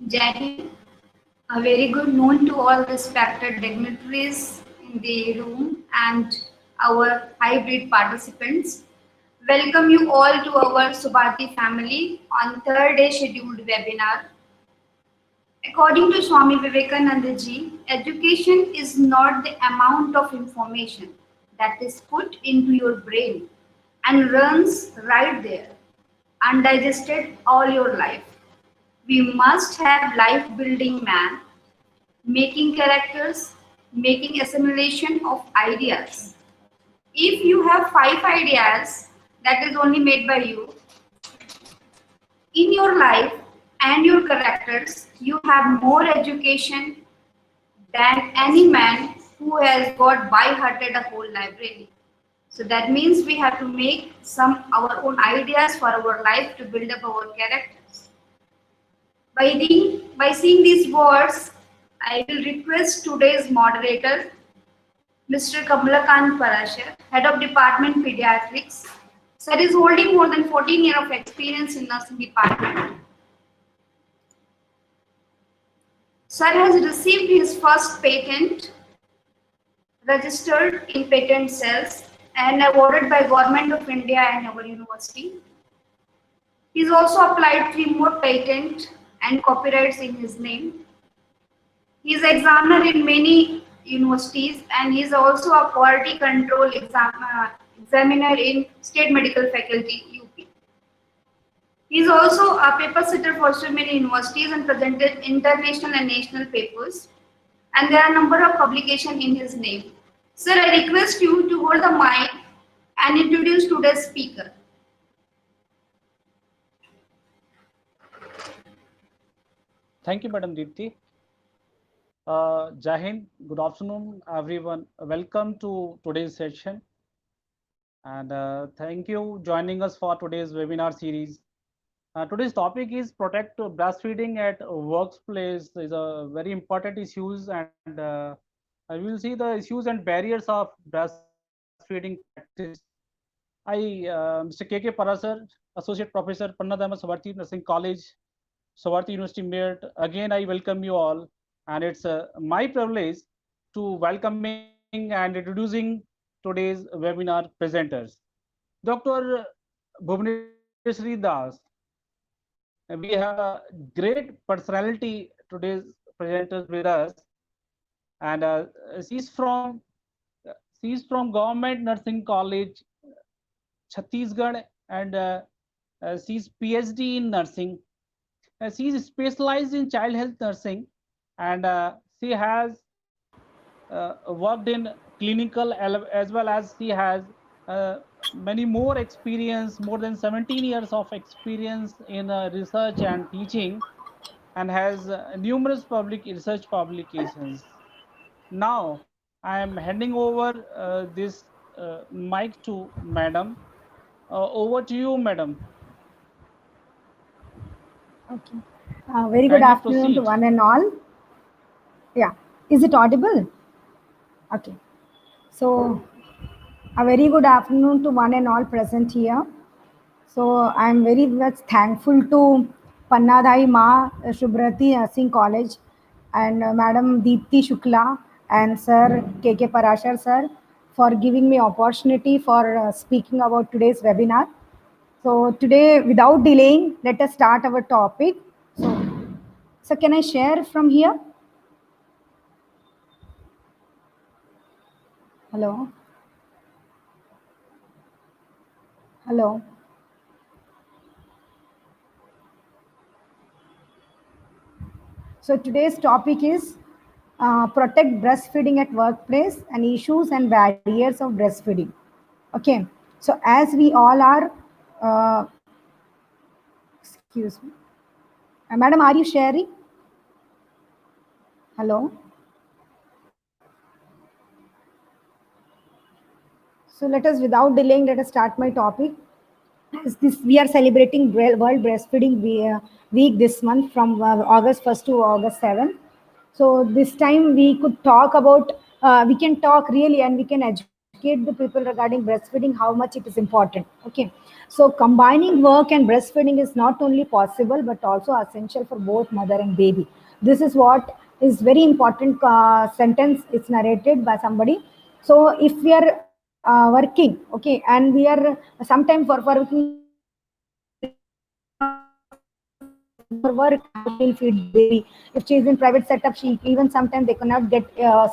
Jai Hind. A very good noon to all respected dignitaries in the room and our hybrid participants. Welcome you all to our Subhati family on third day scheduled webinar. According to Swami Vivekananda ji, education is not the amount of information that is put into your brain and runs right there, undigested all your life. We must have life building man, making characters, making assimilation of ideas. If you have 5 ideas that is only made by you, in your life and your characters, you have more education than any man who has got by hearted a whole library. So that means we have to make some our own ideas for our life to build up our characters. By seeing these words, I will request today's moderator, Mr. Kamalakant Parashar, Head of Department Pediatrics. Sir is holding more than 14 years of experience in nursing department. Sir has received his first patent registered in patent cells and awarded by Government of India and our university. He's also applied 3 more patents and copyrights in his name. He is examiner in many universities and he is also a quality control examiner in State Medical Faculty UP. He is also a paper sitter for so many universities and presented international and national papers. And there are a number of publications in his name. Sir, I request you to hold the mic and introduce today's speaker. Thank you, Madam Deepti. Jai Hind, good afternoon, everyone. Welcome to today's session. And thank you joining us for today's webinar series. Today's topic is protect breastfeeding at workplace is a very important issues, and we will see the issues and barriers of breastfeeding practice. I, Mr. K.K. Parasar, Associate Professor, Panna Dharma Savarthi Nursing College, Savarthi University, Meerut. Again, I welcome you all, and it's my privilege to welcoming and introducing today's webinar presenters. Dr. Bhuvneshri Das. We have a great personality today's presenters with us, and she's from Government Nursing College, Chhattisgarh, and she's PhD in nursing. She's specialized in child health nursing, and she has worked in clinical as well as she has uh, many more experience, more than 17 years of experience in research and teaching, and has numerous public research publications. Now, I am handing over this mic to Madam. Over to you, Madam. Okay. Very good Kindly afternoon to proceed. one and all. Yeah. Is it audible? Okay. So, a very good afternoon to one and all present here. So, I am very much thankful to Pannadhai Ma Shubhrati Nursing College and Madam Deepti Shukla and Sir K.K. Parashar Sir for giving me opportunity for speaking about today's webinar. So, today, without delaying, let us start our topic. So can I share from here? Hello? Hello? So today's topic is protect breastfeeding at workplace and issues and barriers of breastfeeding. Okay. So as we all are, excuse me. Madam, are you sharing? Hello? So let us, without delaying, let us start my topic. As this, we are celebrating World Breastfeeding Week this month from August 1st to August 7th. So this time we could talk about, we can talk really and we can educate educate the people regarding breastfeeding, how much it is important. Okay, so combining work and breastfeeding is not only possible but also essential for both mother and baby. This is what is very important sentence. It's narrated by somebody. So if we are working, okay, and we are sometimes for working, we cannot for work she'll feed the baby. If she is in private setup, she even sometimes they cannot get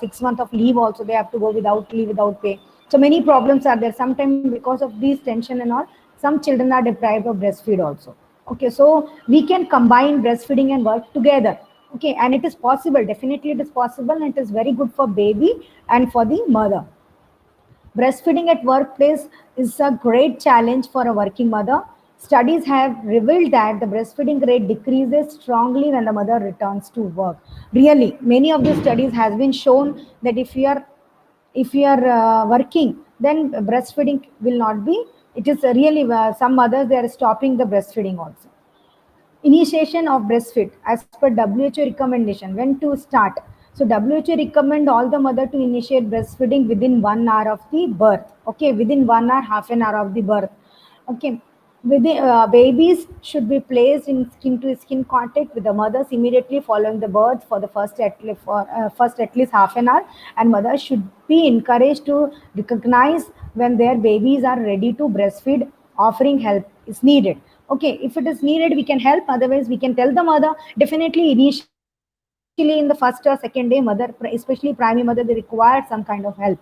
6 months of leave also, they have to go without leave, without pay. So many problems are there sometimes because of these tension and all. Some children are deprived of breastfeed also. Okay, so we can combine breastfeeding and work together. Okay, and it is possible, definitely it is possible, and it is very good for baby and for the mother. Breastfeeding at workplace is a great challenge for a working mother. Studies have revealed that the breastfeeding rate decreases strongly when the mother returns to work. Really, many of the studies has been shown that if you are working, then breastfeeding will not be. It is really some mothers they are stopping the breastfeeding also. Initiation of breastfeed as per WHO recommendation. When to start? So WHO recommend all the mother to initiate breastfeeding within 1 hour of the birth. Okay, within 1 hour, half an hour of the birth. Okay, within babies should be placed in skin to skin contact with the mothers immediately following the birth for the first at least half an hour, and mothers should be encouraged to recognize when their babies are ready to breastfeed. Offering help is needed. Okay, if it is needed we can help, otherwise we can tell the mother. Definitely initially in the first or second day, mother, especially primary mother, they require some kind of help.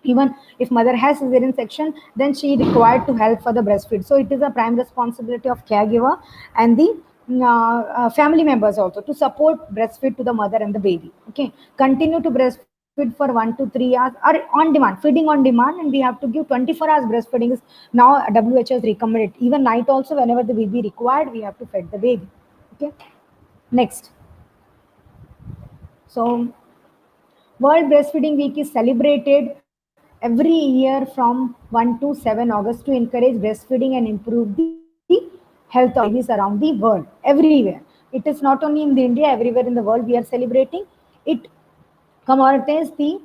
Even if mother has cesarean section, then she required to help for the breastfeed. So it is a prime responsibility of caregiver and the family members also to support breastfeed to the mother and the baby. Okay, continue to breastfeed for 1 to 3 hours or on demand, feeding on demand, and we have to give 24 hours breastfeeding is now WHO has recommended. Even night also, whenever the baby required, we have to feed the baby. Okay, next. So World Breastfeeding Week is celebrated every year from 1 to 7 August to encourage breastfeeding and improve the health of babies around the world, everywhere. It is not only in the India, everywhere in the world we are celebrating. It commemorates the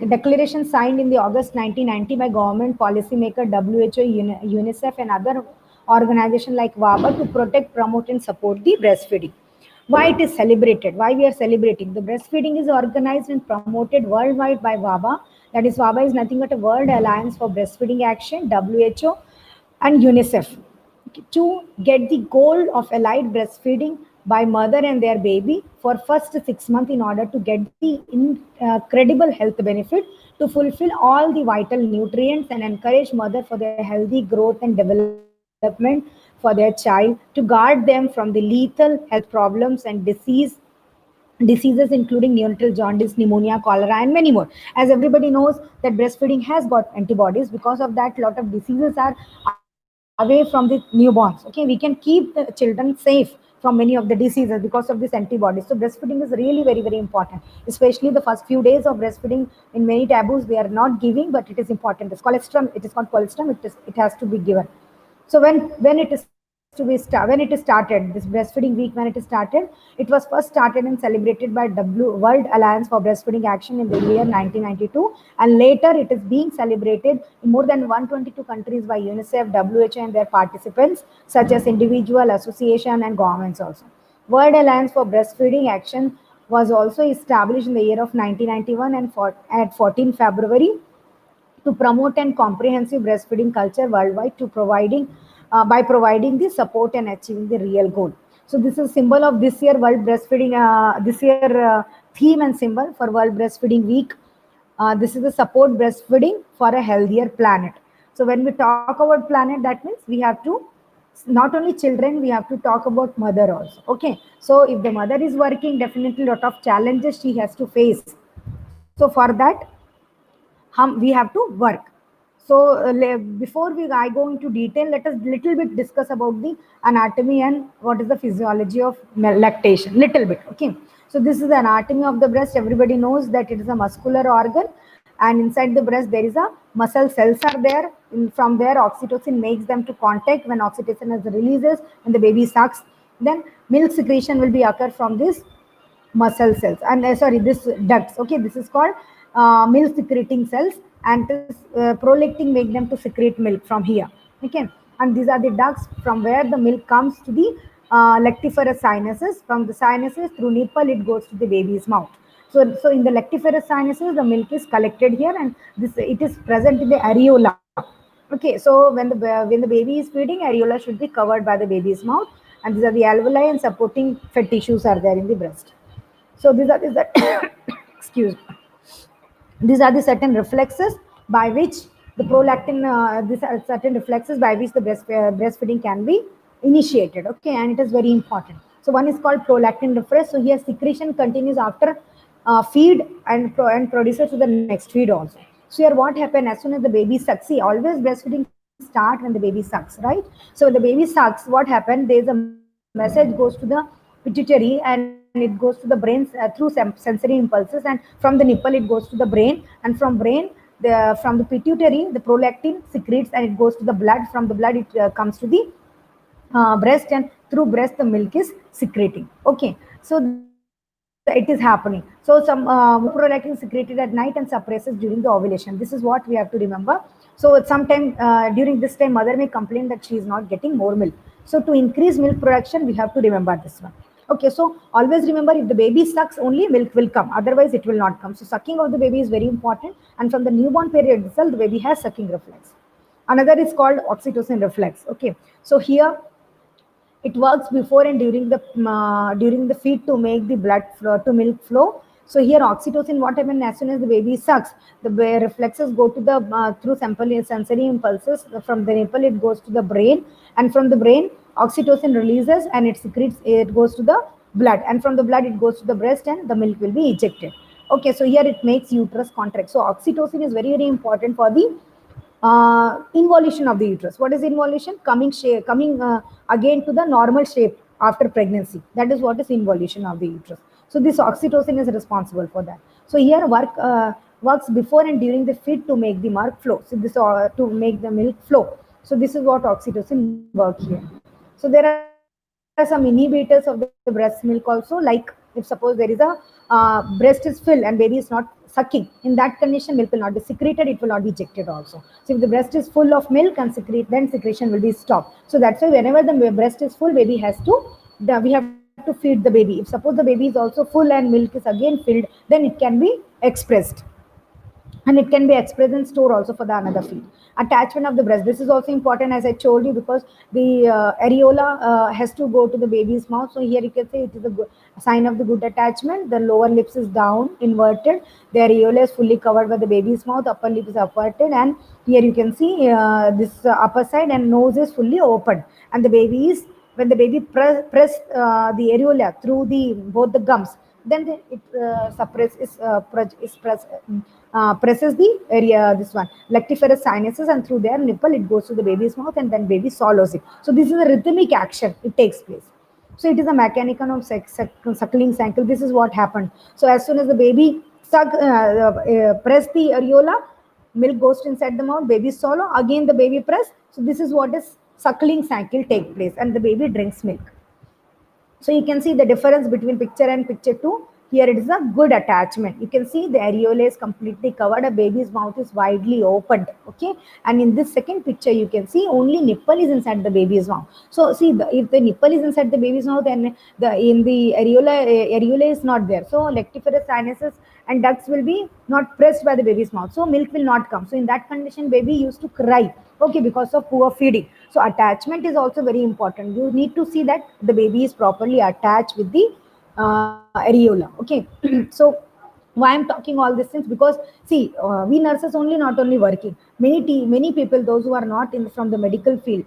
declaration signed in the August 1990 by government policymaker WHO, UNICEF, and other organizations like WABA to protect, promote, and support the breastfeeding. Why it is celebrated? Why we are celebrating? The breastfeeding is organized and promoted worldwide by WABA. That is, WABA is nothing but a World Alliance for Breastfeeding Action, WHO, and UNICEF, to get the goal of allied breastfeeding by mother and their baby for first 6 months in order to get the incredible health benefit, to fulfill all the vital nutrients and encourage mother for their healthy growth and development for their child, to guard them from the lethal health problems and diseases including neonatal jaundice, pneumonia, cholera, and many more. As everybody knows that breastfeeding has got antibodies, because of that lot of diseases are away from the newborns. Okay, we can keep the children safe from many of the diseases because of this antibodies. So breastfeeding is really very important, especially the first few days of breastfeeding. In many taboos we are not giving, but it is important. It's colostrum, it is called colostrum, it has to be given. So when it is started, this breastfeeding week, when it is started, it was first started and celebrated by World Alliance for Breastfeeding Action in the year 1992, and later it is being celebrated in more than 122 countries by UNICEF, WHO, and their participants, such as individual, association, and governments also. World Alliance for Breastfeeding Action was also established in the year of 1991 and at 14 February to promote and comprehensive breastfeeding culture worldwide, to providing by providing the support and achieving the real goal. So this is symbol of this year world breastfeeding, this year theme and symbol for World Breastfeeding Week. This is the support breastfeeding for a healthier planet. So when we talk about planet, that means we have to not only children, we have to talk about mother also. Okay, so if the mother is working, definitely a lot of challenges she has to face. So for that we have to work. So before I go into detail, let us little bit discuss about the anatomy and what is the physiology of lactation. Little bit, okay. So this is the anatomy of the breast. Everybody knows that it is a muscular organ, and inside the breast there is a muscle cells are there. From there, oxytocin makes them to contact. When oxytocin is releases and the baby sucks, then milk secretion will be occur from this muscle cells and sorry, this ducts. Okay, this is called milk secreting cells, and this, prolactin make them to secrete milk from here. Okay, and these are the ducts from where the milk comes to the lactiferous sinuses. From the sinuses through nipple, it goes to the baby's mouth. So in the lactiferous sinuses, the milk is collected here, and this it is present in the areola. Okay, so when the baby is feeding, areola should be covered by the baby's mouth, and these are the alveoli and supporting fed tissues are there in the breast. So these are excuse me. These are the certain reflexes by which the prolactin, these are certain reflexes by which the breastfeeding can be initiated. Okay, and it is very important. So one is called prolactin reflex. So here secretion continues after feed and produces to the next feed also. So here what happens as soon as the baby sucks? See, always breastfeeding start when the baby sucks, right? So when the baby sucks, what happens? There is a message goes to the pituitary and it goes to the brain through sensory impulses, and from the nipple it goes to the brain, and from brain from the pituitary the prolactin secretes and it goes to the blood. From the blood it comes to the breast, and through breast the milk is secreting. Okay, so it is happening. So some prolactin secreted at night and suppresses during the ovulation. This is what we have to remember. So sometime during this time mother may complain that she is not getting more milk. So to increase milk production we have to remember this one. Okay, so always remember, if the baby sucks only milk will come, otherwise it will not come. So sucking of the baby is very important, and from the newborn period itself the baby has sucking reflex. Another is called oxytocin reflex. Okay, so here it works before and during the feed to make the blood flow to milk flow. So here oxytocin, what happens as soon as the baby sucks, the reflexes go to the through sensory impulses from the nipple, it goes to the brain, and from the brain oxytocin releases and it secretes, it goes to the blood, and from the blood it goes to the breast and the milk will be ejected. Okay, so here it makes uterus contract. So oxytocin is very important for the involution of the uterus. What is involution? Coming again to the normal shape after pregnancy. That is what is involution of the uterus. So this oxytocin is responsible for that. So here works before and during the feed to make the milk flow. So this to make the milk flow. So this is what oxytocin work here. So there are some inhibitors of the breast milk also. Like if suppose there is a breast is full and baby is not sucking, in that condition milk will not be secreted, it will not be ejected also. So if the breast is full of milk and secrete, then secretion will be stopped. So that's why whenever the breast is full, baby has to, we have to feed the baby. If suppose the baby is also full and milk is again filled, then it can be expressed, and it can be expressed in store also for the another feed. Attachment of the breast, this is also important, as I told you, because the areola has to go to the baby's mouth. So here you can say it is a sign of the good attachment. The lower lips is down, inverted, the areola is fully covered by the baby's mouth, upper lip is upverted, and here you can see this upper side, and nose is fully open, and the baby is, when the baby press the areola through the both the gums, then it presses the area, this one lactiferous sinuses, and through their nipple it goes to the baby's mouth, and then baby swallows it. So this is a rhythmic action, it takes place. So it is a mechanism of suckling cycle. This is what happened. So as soon as the baby press the areola, milk goes inside the mouth, baby swallow, again the baby press. So this is what is suckling cycle take place, and the baby drinks milk. So you can see the difference between picture and picture 2. Here it is a good attachment. You can see the areola is completely covered. A baby's mouth is widely opened. Okay. And in this second picture, you can see only nipple is inside the baby's mouth. So see, if the nipple is inside the baby's mouth, then in the areola is not there. So lactiferous sinuses and ducts will be not pressed by the baby's mouth. So milk will not come. So in that condition, baby used to cry. Okay, because of poor feeding. So attachment is also very important. You need to see that the baby is properly attached with the areola. Okay, so why I'm talking all these things, because see, we nurses only not only working, many people, those who are not in from the medical field,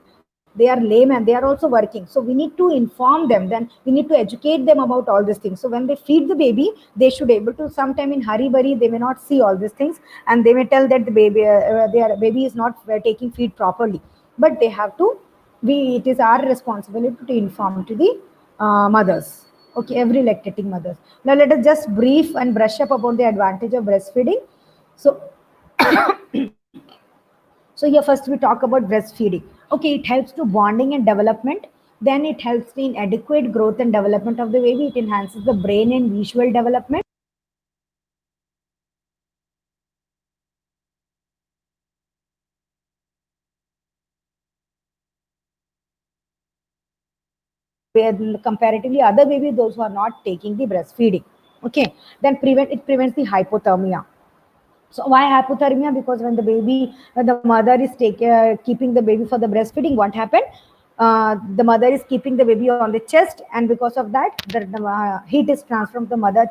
they are laymen, they are also working. So we need to inform them, then we need to educate them about all these things. So when they feed the baby, they should able to, sometime in hurry burry they may not see all these things, and they may tell that the baby their baby is not taking feed properly, but they have to, it is our responsibility to inform to the mothers. Okay, every lactating mothers. Now let us just brief and brush up about the advantage of breastfeeding. So so here first we talk about breastfeeding. Okay, it helps to bonding and development. Then it helps in adequate growth and development of the baby. It enhances the brain and visual development. comparatively other babies, those who are not taking the breastfeeding. Okay, then prevents the hypothermia. So why hypothermia? Because when the mother is keeping the baby for the breastfeeding, what happened? The mother is keeping the baby on the chest, and because of that, the heat is transferred from the mother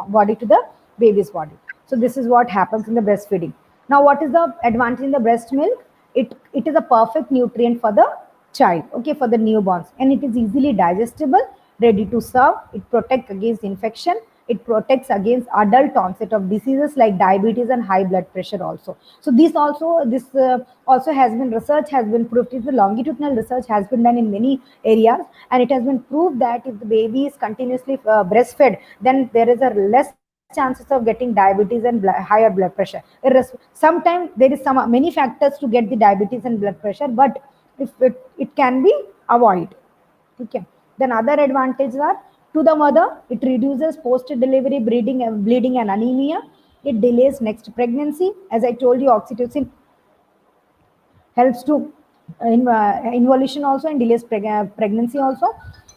body to the baby's body. So this is what happens in the breastfeeding. Now, what is the advantage in the breast milk? It is a perfect nutrient for the child, okay, for the newborns, and it is easily digestible, ready to serve. It protects against infection. It protects against adult onset of diseases like diabetes and high blood pressure also. So this also has been research has been proved. The longitudinal research has been done in many areas, and it has been proved that if the baby is continuously breastfed, then there is a less chances of getting diabetes and higher blood pressure. Sometimes there is many factors to get the diabetes and blood pressure, but if it can be avoided. Okay. Then other advantages are, to the mother, it reduces post-delivery bleeding and anemia. It delays next pregnancy. As I told you, oxytocin helps to involution also and delays pregnancy also.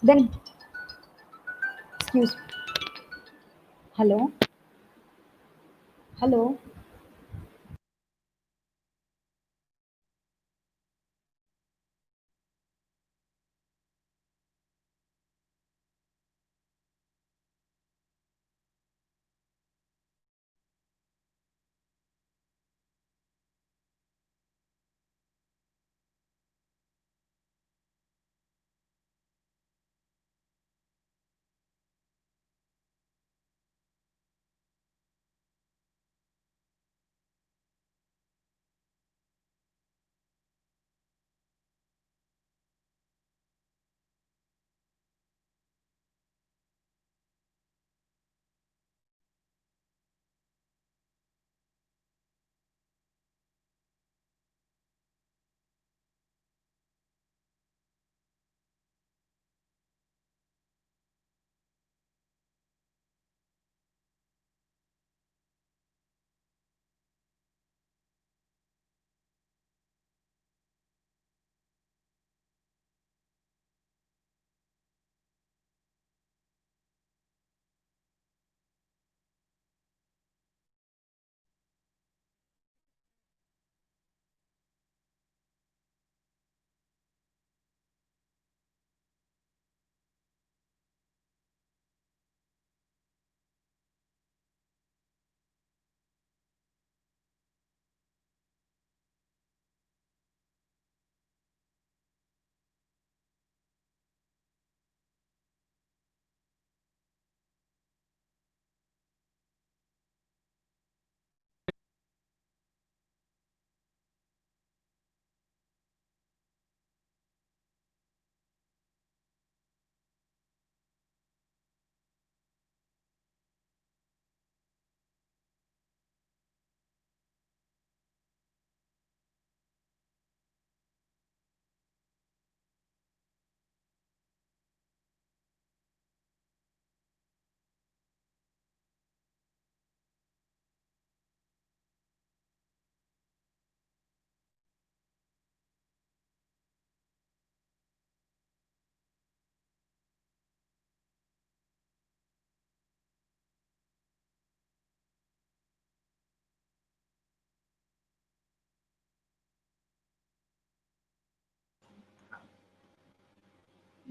Then, excuse, hello, hello.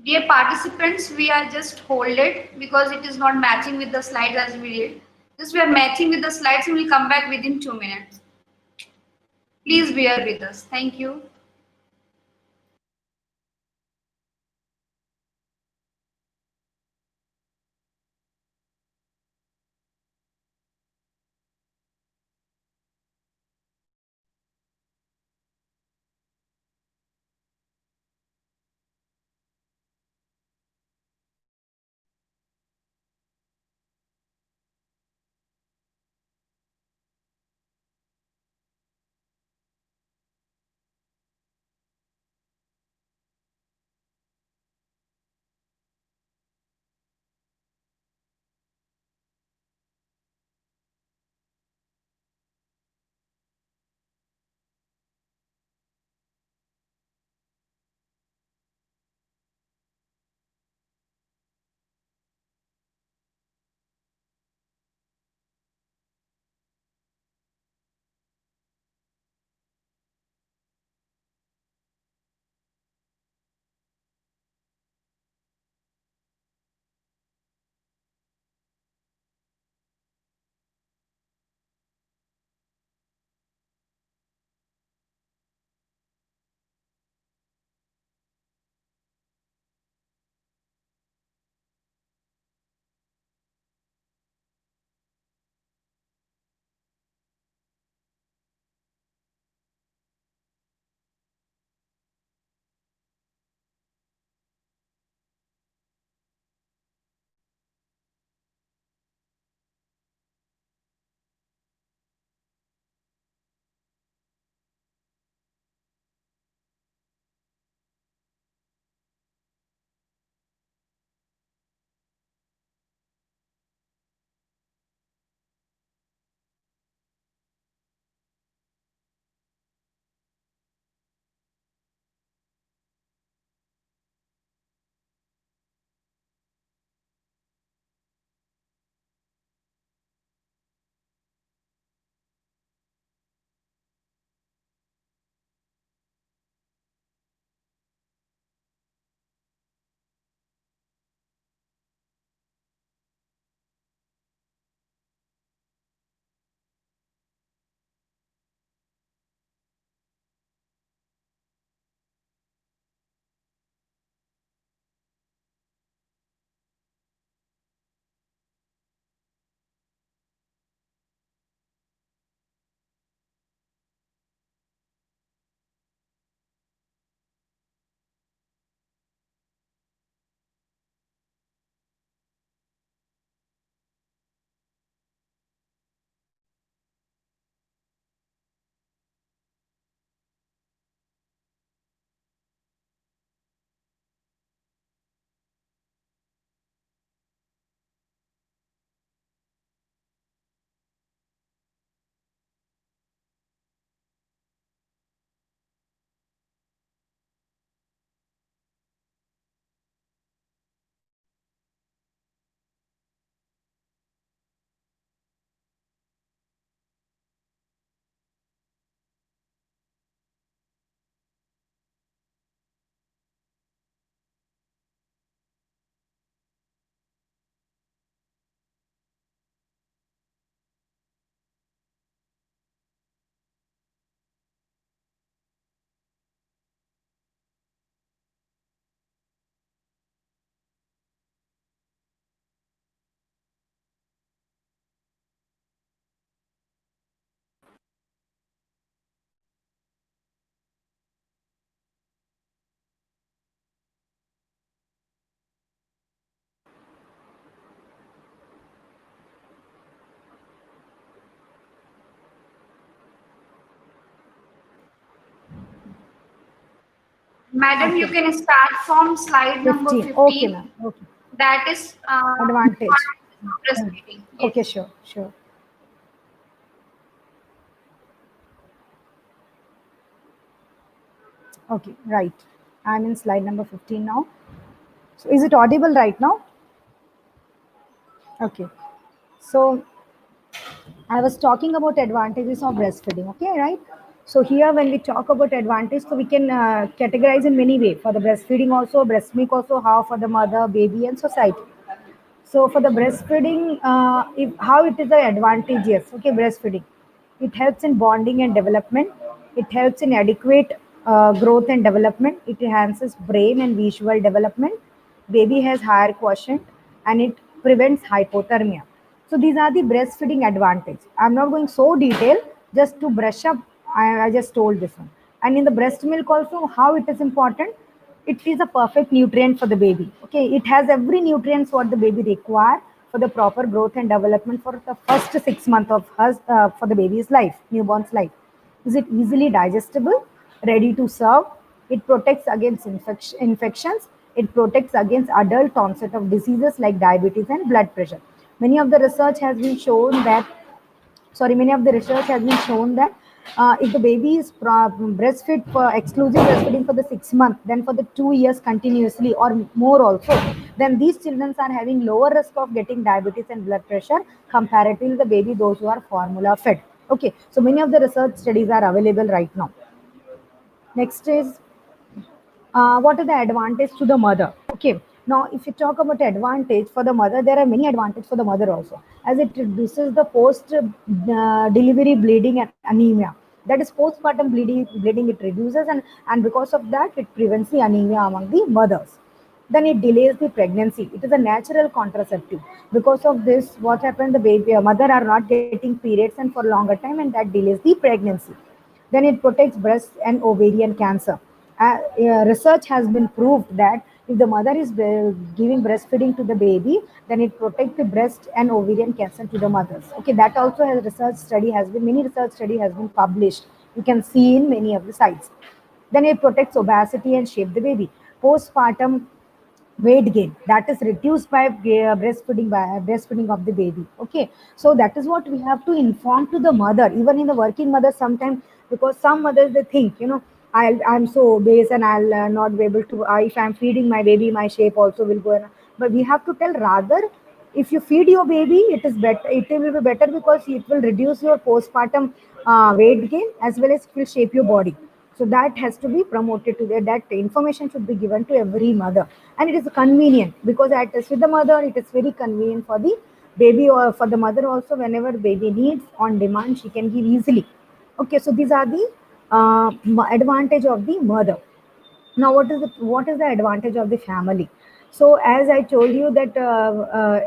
Dear participants, we are just hold it because it is not matching with the slides as we did. Just we are matching with the slides and we'll come back within 2 minutes. Please bear with us. Thank you. Madam, you Okay, can start from slide number 15. Okay, 15. ma'am. Okay. That is Advantage. Mm. breastfeeding. Okay, Yes. sure, sure. Okay, right. I'm in slide number 15 now. So is it audible right now? Okay. So I was talking about advantages of breastfeeding. Okay, right? So here, when we talk about advantage, so we can categorize in many ways. For the breastfeeding also, breast milk also, how for the mother, baby, and society. So for the breastfeeding, if how it is an advantage, yes. Okay, breastfeeding. It helps in bonding and development. It helps in adequate growth and development. It enhances brain and visual development. Baby has higher quotient, and it prevents hypothermia. So these are the breastfeeding advantage. I'm not going so detailed, just to brush up. I just told this one. And in the breast milk also, how it is important. It is a perfect nutrient for the baby. Okay, it has every nutrients what the baby require for the proper growth and development for the first 6 months of her for the baby's life, newborn's life. Is it easily digestible, ready to serve? It protects against infections. It protects against adult onset of diseases like diabetes and blood pressure. Many of the research has been shown that many of the research has been shown that if the baby is breastfed for exclusive breastfeeding for the 6 months, then for the 2 years continuously or more also, then these children are having lower risk of getting diabetes and blood pressure comparatively the baby those who are formula fed. Okay, so many of the research studies are available right now. Next is what are the advantage to the mother. Okay, now if you talk about advantage for the mother, there are many advantage for the mother also, as it reduces the post delivery bleeding and anemia. That is postpartum bleeding it reduces, and because of that it prevents the anemia among the mothers. Then it delays the pregnancy. It is a natural contraceptive. Because of this, what happened, the baby mother are not getting periods and for longer time, and that delays the pregnancy. Then it protects breast and ovarian cancer. Research has been proved that if the mother is giving breastfeeding to the baby, then it protects the breast and ovarian cancer to the mothers. Okay, that also has many research study has been published. You can see in many of the sites. Then it protects obesity and shape the baby. Postpartum weight gain, that is reduced by breastfeeding of the baby. Okay, so that is what we have to inform to the mother, even in the working mother sometimes, because some mothers they think, I'm so obese and I'll not be able to, if I'm feeding my baby, my shape also will go. But we have to tell, rather, if you feed your baby, it is better, it will be better, because it will reduce your postpartum weight gain, as well as it will shape your body. So that has to be promoted to there. That information should be given to every mother, and it is convenient, because at with the mother, it is very convenient for the baby, or for the mother also. Whenever baby needs on demand, she can give easily. Okay, so these are the advantage of the mother. Now what is the advantage of the family? So as I told you that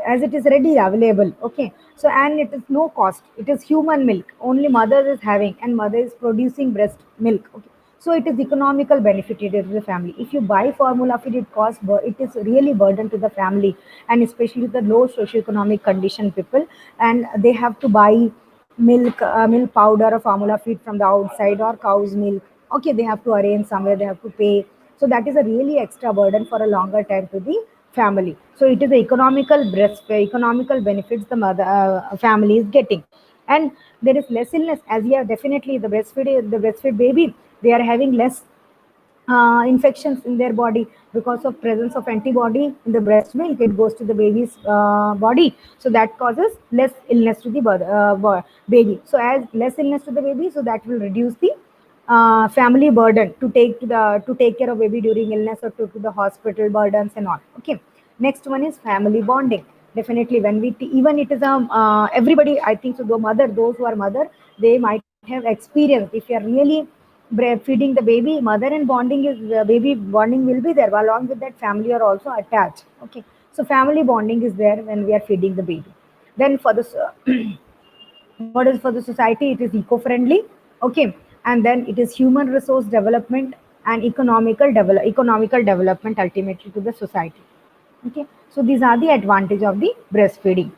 as it is ready available. Okay, so and it is no cost, it is human milk, only mother is having, and mother is producing breast milk. Okay, so it is economical benefit to the family. If you buy formula feed, it costs, it is really burden to the family, and especially the low socioeconomic condition people, and they have to buy milk powder or formula feed from the outside, or cow's milk. Okay, they have to arrange somewhere, they have to pay. So that is a really extra burden for a longer time to the family. So it is the economical benefits the mother family is getting. And there is less illness, as yeah, definitely the breastfeed baby, they are having less infections in their body, because of presence of antibody in the breast milk. It goes to the baby's body, so that causes less illness to the baby. So as less illness to the baby, so that will reduce the family burden to take care of baby during illness, or to the hospital burdens and all. Okay, next one is family bonding. Definitely, when even it is everybody, I think, so the mother, those who are mother, they might have experienced, if you are really feeding the baby, mother and bonding is baby bonding will be there, along with that family are also attached. Okay, so family bonding is there when we are feeding the baby. Then for the what is for the society, it is eco-friendly. Okay, and then it is human resource development and economical development ultimately to the society. Okay, so these are the advantage of the breastfeeding.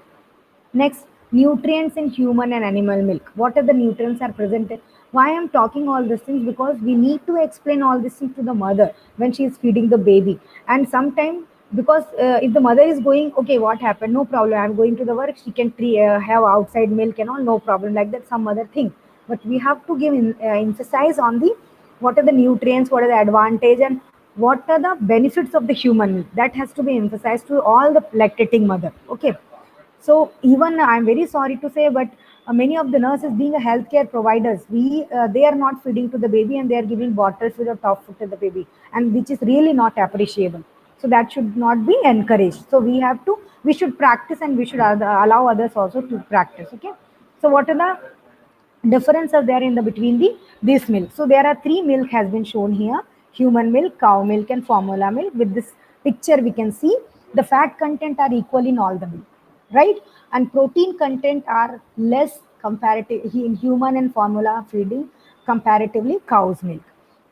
Next, nutrients in human and animal milk. What are the nutrients are present Why I'm talking all these things? Because we need to explain all these things to the mother when she is feeding the baby. And sometimes, because if the mother is going, okay, what happened, no problem, I'm going to the work, she can have outside milk and all, no problem, like that some other thing. But we have to give emphasize on the what are the nutrients, what are the advantage, and what are the benefits of the human milk. That has to be emphasized to all the lactating mother. Okay. So even I'm very sorry to say, but many of the nurses, being a healthcare providers, we they are not feeding to the baby, and they are giving bottle food or top food to the baby, and which is really not appreciable. So that should not be encouraged. So we should practice, and we should allow others also to practice. Okay. So what are the difference are there in the between this milk? So there are three milk has been shown here: human milk, cow milk, and formula milk. With this picture we can see the fat content are equal in all the milk, right? And protein content are less comparative in human and formula feeding comparatively cow's milk.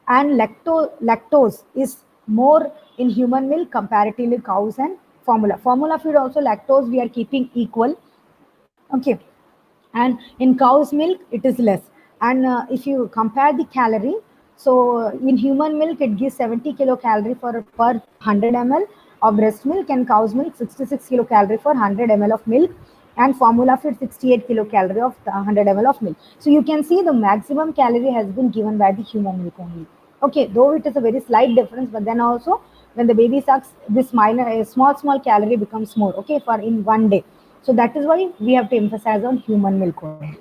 And lactose is more in human milk comparatively cows and formula feed. Also lactose we are keeping equal. Okay. And in cow's milk it is less. And if you compare the calorie, so in human milk it gives 70 kilocalorie for per 100 ml of breast milk, and cow's milk 66 kilocalorie for 100 ml of milk, and formula feed 68 kilocalorie of the 100 ml of milk. So you can see the maximum calorie has been given by the human milk only. Okay, though it is a very slight difference, but then also when the baby sucks, this minor small calorie becomes more, okay, for in one day. So that is why we have to emphasize on human milk only.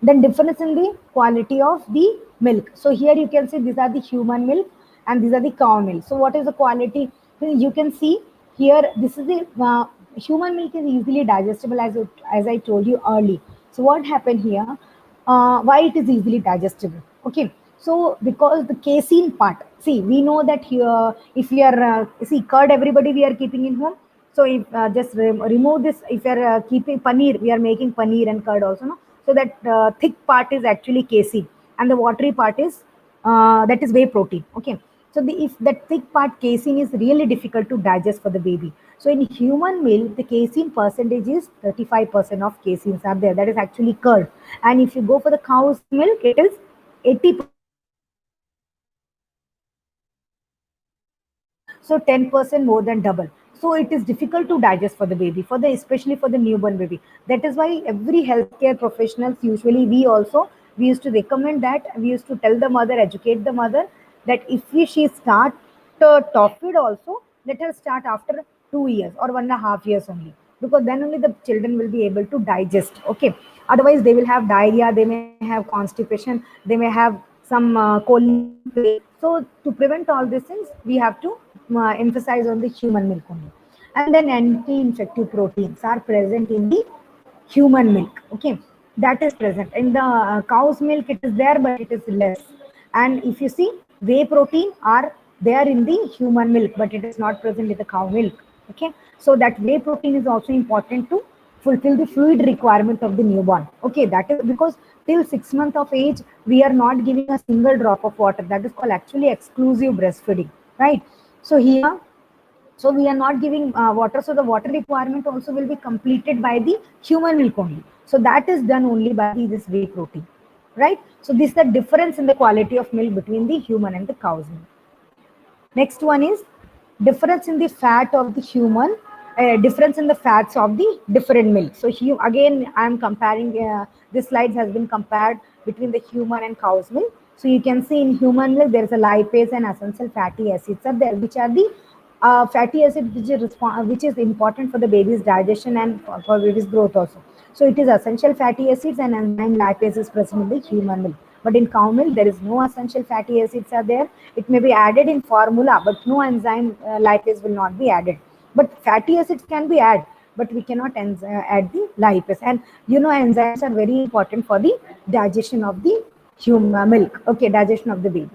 Then difference in the quality of the milk. So here you can see these are the human milk and these are the cow milk. So what is the quality? So you can see here, this is the human milk is easily digestible, as I told you early. So what happened here? Why it is easily digestible? Okay. So because the casein part, see, we know that here, if we are see curd, everybody we are keeping in home. So if just remove this, if you are keeping paneer, we are making paneer and curd also, no? So that thick part is actually casein, and the watery part is that is whey protein. Okay. So if that thick part casein is really difficult to digest for the baby. So in human milk, the casein percentage is 35% of caseins are there. That is actually curd. And if you go for the cow's milk, it is 80%. So 10% more than double. So it is difficult to digest for the baby, for the especially for the newborn baby. That is why every healthcare professionals, usually we used to recommend that, we used to tell the mother, educate the mother, that if she start top feed also, let her start after 2 years or 1.5 years only, because then only the children will be able to digest. Okay. Otherwise they will have diarrhea, they may have constipation, they may have some colic pain. So to prevent all these things, we have to emphasize on the human milk only. And then anti-infective proteins are present in the human milk. Okay. That is present in the cow's milk, it is there, but it is less. And if you see, whey protein are there in the human milk, but it is not present in the cow milk. Okay. So that whey protein is also important to fulfill the fluid requirement of the newborn. Okay. That is because till 6 months of age, we are not giving a single drop of water. That is called actually exclusive breastfeeding, right? So here, so we are not giving water, so the water requirement also will be completed by the human milk only. So that is done only by this whey protein, right? So this is the difference in the quality of milk between the human and the cow's milk. Next one is difference in the fat of the human, difference in the fats of the different milk. So here again, I am comparing, this slides has been compared between the human and cow's milk. So you can see in human milk, there is a lipase and essential fatty acids are there, which are the fatty acid which is important for the baby's digestion and for baby's growth also. So it is essential fatty acids and enzyme lipase is present in the human milk. But in cow milk, there is no essential fatty acids are there. It may be added in formula, but no enzyme lipase will not be added. But fatty acids can be added, but we cannot add the lipase. And you know, enzymes are very important for the digestion of the human milk. Okay, digestion of the baby,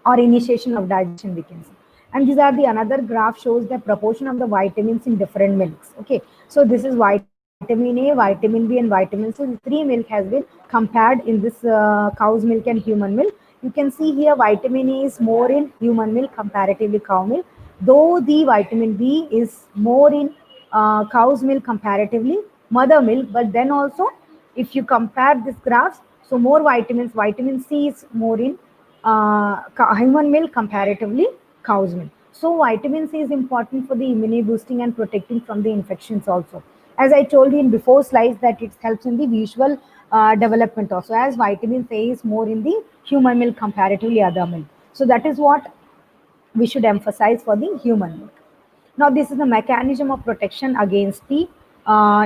or initiation of digestion, we can say. And these are the another graph shows the proportion of the vitamins in different milks. Okay, so this is vitamin A, vitamin B, and vitamin C. The three milk has been compared in this cow's milk and human milk. You can see here vitamin A is more in human milk comparatively cow milk, though the vitamin B is more in cow's milk comparatively mother milk. But then also, if you compare these graphs, So more vitamins, vitamin C is more in human milk comparatively cow's milk. So vitamin C is important for the immunity boosting and protecting from the infections also. As I told you in before slides that it helps in the visual development also, as vitamin C is more in the human milk comparatively other milk. So that is what we should emphasize for the human milk. Now, this is the mechanism of protection against the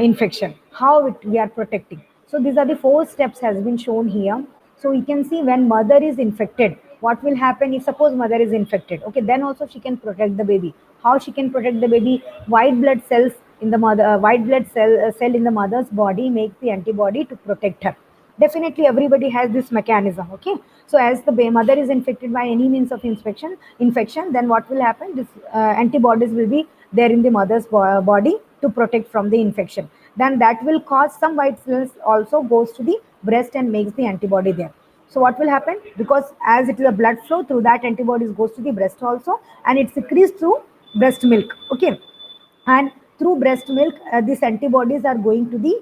infection. How we are protecting. So these are the 4 steps has been shown here. So you can see when mother is infected, what will happen if suppose mother is infected. Okay, then also she can protect the baby. How she can protect the baby? White blood cells in the mother, cell in the mother's body makes the antibody to protect her. Definitely everybody has this mechanism. Okay, so as the mother is infected by any means of infection, then what will happen? This antibodies will be there in the mother's body to protect from the infection. Then that will cause some white cells also goes to the breast and makes the antibody there. So what will happen? Because as it is a blood flow, through that antibodies goes to the breast also, and it secretes through breast milk. Okay, and through breast milk, these antibodies are going to the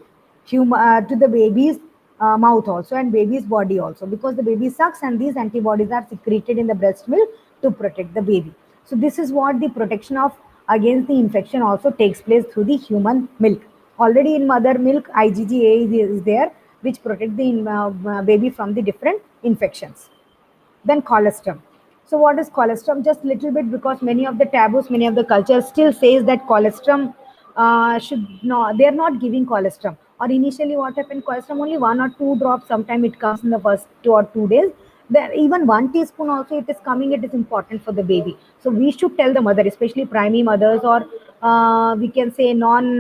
to the baby's mouth also and baby's body also, because the baby sucks and these antibodies are secreted in the breast milk to protect the baby. So this is what the protection of against the infection also takes place through the human milk. Already in mother milk, IgG is there, which protect the baby from the different infections. Then colostrum. So what is colostrum? Just little bit, because many of the taboos, many of the cultures still says that colostrum should not, they are not giving colostrum. Or initially what happened, colostrum only 1 or 2 drops, sometime it comes in the first 2 or 2 days. Then even 1 teaspoon also it is coming, it is important for the baby. So we should tell the mother, especially primary mothers, or we can say non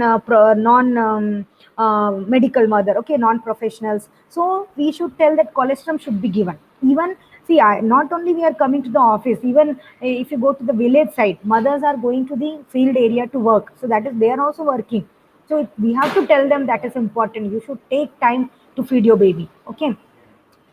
medical mother, okay, non-professionals. So we should tell that colostrum should be given. Even see, not only we are coming to the office, even if you go to the village side, mothers are going to the field area to work. So that is, they are also working. So we have to tell them that is important. You should take time to feed your baby. Okay.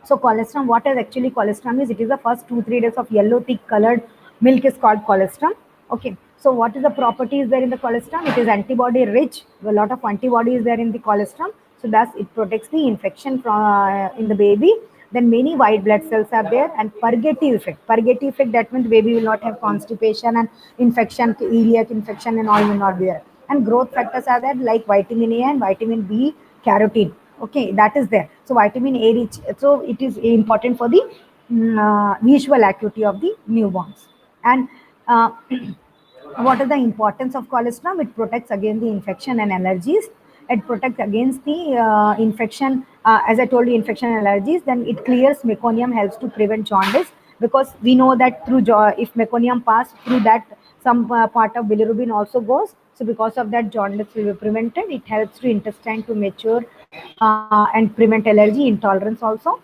So colostrum, what is actually colostrum is, it is the first 2-3 days of yellow thick colored milk is called colostrum. Okay. So what is the properties there in the colostrum? It is antibody rich. A lot of antibody is there in the colostrum. So thus it protects the infection from in the baby. Then many white blood cells are there, and purgative effect. Purgative effect, that means baby will not have constipation and infection, iliac infection and all will not be there. And growth factors are there like vitamin A and vitamin B, carotene. Okay, that is there. So vitamin A rich, so it is important for the visual acuity of the newborns. And what is the importance of colostrum? It protects against the infection and allergies. It protects against the infection, as I told you, infection and allergies. Then it clears meconium, helps to prevent jaundice, because we know that through if meconium pass through that, some part of bilirubin also goes. So because of that, jaundice will be prevented. It helps to intestine to mature and prevent allergy intolerance also.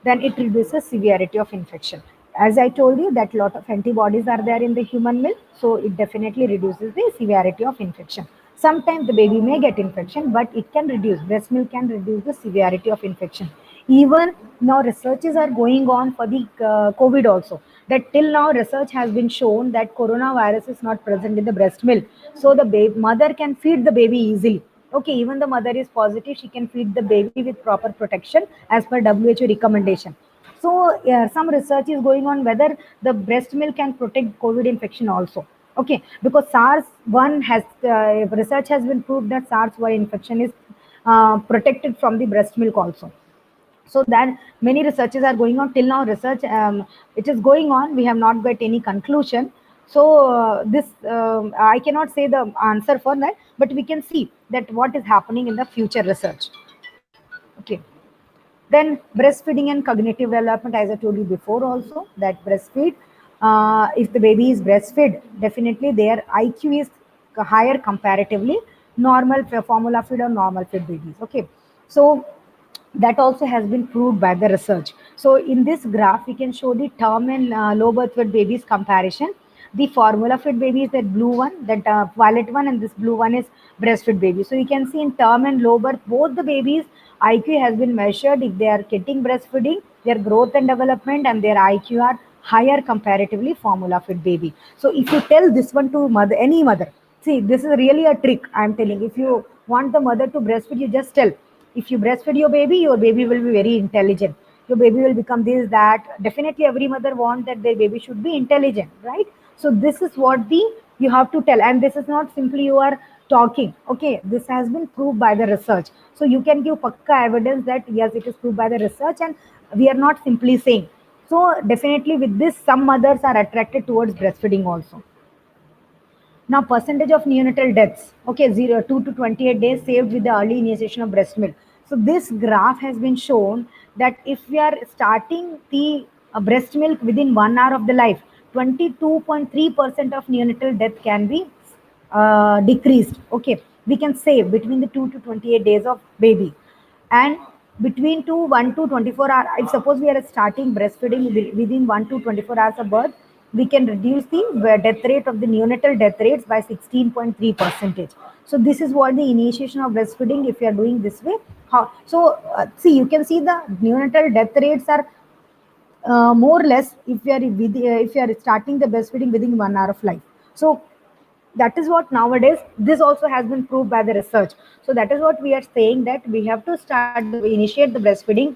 Then it reduces severity of infection. As I told you that lot of antibodies are there in the human milk, so it definitely reduces the severity of infection. Sometimes the baby may get infection, but it can reduce, breast milk can reduce the severity of infection. Even now researches are going on for the COVID also, that till now research has been shown that coronavirus is not present in the breast milk, so the mother can feed the baby easily. Okay, even the mother is positive, she can feed the baby with proper protection as per WHO recommendation. So some research is going on whether the breast milk can protect COVID infection also. Okay, because SARS-1 has research has been proved that SARS-1 infection is protected from the breast milk also. So that many researches are going on. Till now research it is going on, we have not got any conclusion. So this I cannot say the answer for that, but we can see that what is happening in the future research. Okay. Then breastfeeding and cognitive development, as I told you before also, that breastfeed, if the baby is breastfed, definitely their IQ is higher comparatively normal formula fed or normal fed babies. Okay, so that also has been proved by the research. So in this graph, we can show the term and low birth weight babies comparison. The formula fed baby is that blue one, that violet one, and this blue one is breastfed baby. So you can see in term and low birth, both the babies IQ has been measured. If they are getting breastfeeding, their growth and development and their IQ are higher comparatively formula fed baby. So if you tell this one to mother, any mother, see, this is really a trick I'm telling. If you want the mother to breastfeed, you just tell If you breastfeed your baby will be very intelligent. Your baby will become this, that. Definitely every mother wants that their baby should be intelligent, right? So this is what the you have to tell, and this is not simply you are talking. Okay, this has been proved by the research. So you can give pakka evidence that yes, it is proved by the research, and we are not simply saying. So definitely with this, some mothers are attracted towards breastfeeding also. Now, percentage of neonatal deaths, okay, 2 to 28 days saved with the early initiation of breast milk. So this graph has been shown that if we are starting the breast milk within 1 hour of the life, 22.3% of neonatal death can be decreased. Okay, we can save between the 2 to 28 days of baby. And between 1 to 24 hours, if suppose we are starting breastfeeding within 1 to 24 hours of birth, we can reduce the death rate of the neonatal death rates by 16.3 percentage. So this is what the initiation of breastfeeding, if you are doing this way. How so? See, you can see the neonatal death rates are more or less if you are starting the breastfeeding within 1 hour of life. So that is what nowadays this also has been proved by the research. So that is what we are saying, that we have to initiate the breastfeeding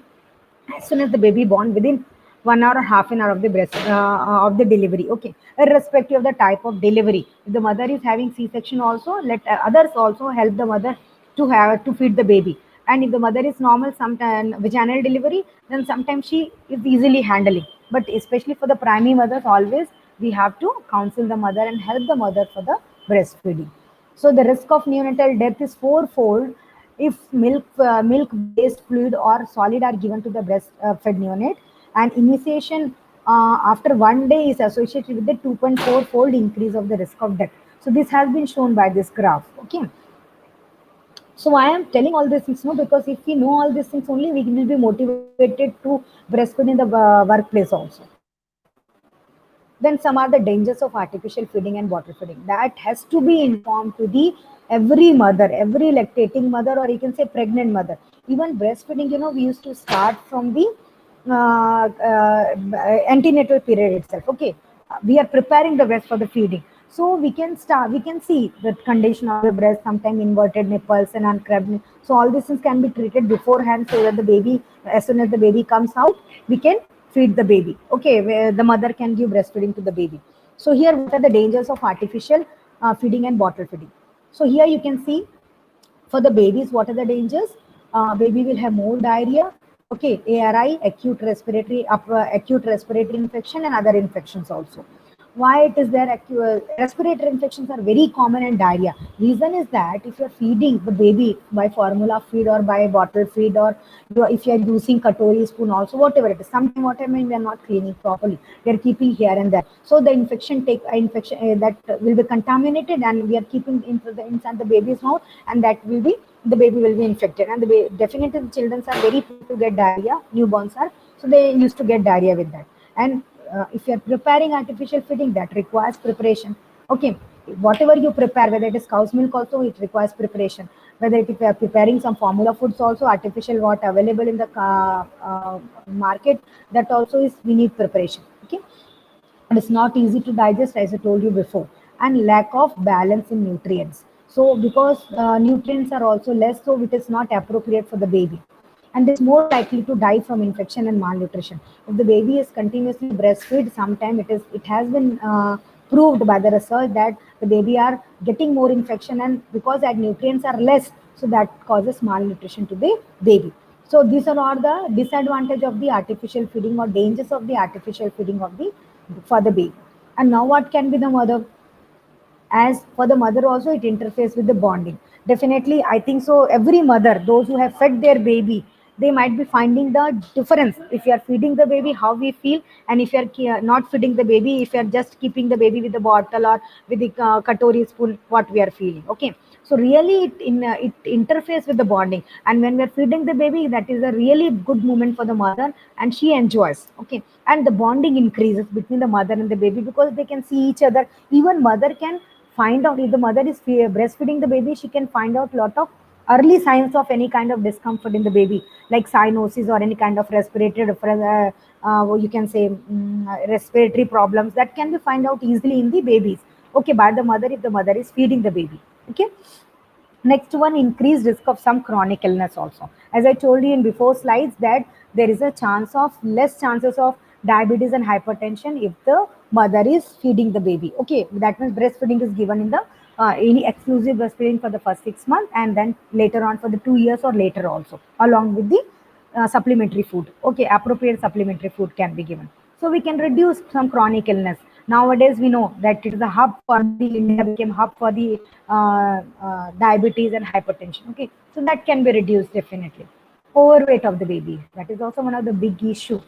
as soon as the baby born, within 1 hour or half an hour of the of the delivery. Okay, irrespective of the type of delivery. If the mother is having c-section also, let others also help the mother to feed the baby. And if the mother is normal, sometimes vaginal delivery, then sometimes she is easily handling. But especially for the primary mothers, always we have to counsel the mother and help the mother for the breastfeeding. So the risk of neonatal death is fourfold if milk-based fluid or solid are given to the breast-fed neonate, and initiation after 1 day is associated with the 2.4-fold increase of the risk of death. So this has been shown by this graph. Okay. So I am telling all these things, no, because if we know all these things, only we will be motivated to breastfeed in the workplace also. Then some are the dangers of artificial feeding and bottle feeding. That has to be informed to the every mother, every lactating mother, or you can say pregnant mother. Even breastfeeding, we used to start from the antenatal period itself. Okay, we are preparing the breast for the feeding. So we can start. We can see the condition of the breast, sometimes inverted nipples and uncrabbed. So all these things can be treated beforehand, so that the baby, as soon as the baby comes out, we can feed the baby. Okay, where the mother can give breastfeeding to the baby. So here, what are the dangers of artificial feeding and bottle feeding? So here you can see for the babies, what are the dangers? Baby will have more diarrhea. Okay, ARI, acute respiratory infection, and other infections also. Why it is there? Respiratory infections are very common, and diarrhea. Reason is that if you are feeding the baby by formula feed or by bottle feed, or if you are using katori spoon also, whatever it is, sometimes what I mean, we are not cleaning properly. They are keeping here and there. So the infection that will be contaminated, and we are keeping inside the baby's mouth, and the baby will be infected. And definitely the children are very prone to get diarrhea. Newborns are, so they used to get diarrhea with that. And if you are preparing artificial feeding, that requires preparation. Okay, whatever you prepare, whether it is cow's milk also, it requires preparation. Whether if you are preparing some formula foods also, artificial what available in the market, that also is, we need preparation. Okay, and it's not easy to digest, as I told you before, and lack of balance in nutrients. So because nutrients are also less, so it is not appropriate for the baby, and is more likely to die from infection and malnutrition. If the baby is continuously breastfed, sometime it has been proved by the research that the baby are getting more infection, and because that nutrients are less, so that causes malnutrition to the baby. So these are all the disadvantage of the artificial feeding, or dangers of the artificial feeding of the for the baby. And now what can be the mother? As for the mother also, it interferes with the bonding. Definitely, I think so. Every mother, those who have fed their baby, they might be finding the difference. If you are feeding the baby, how we feel, and if you are not feeding the baby, if you are just keeping the baby with the bottle or with the katori spoon, what we are feeling. Okay, so really it interferes with the bonding. And when we are feeding the baby, that is a really good moment for the mother, and she enjoys. Okay, and the bonding increases between the mother and the baby, because they can see each other. Even mother can find out, if the mother is breastfeeding the baby, she can find out a lot of early signs of any kind of discomfort in the baby, like cyanosis or any kind of respiratory you can say respiratory problems, that can be find out easily in the babies. Okay, by the mother, if the mother is feeding the baby. Okay, Next one, increased risk of some chronic illness also. As I told you in before slides that there is a chance of less chances of diabetes and hypertension if the mother is feeding the baby. Okay, that means breastfeeding is given in the any exclusive breastfeeding for the first 6 months, and then later on for the 2 years or later also, along with the supplementary food. Okay, appropriate supplementary food can be given. So we can reduce some chronic illness. Nowadays, we know that it is a hub for the India became hub for the diabetes and hypertension. Okay, so that can be reduced definitely. Overweight of the baby, that is also one of the big issue.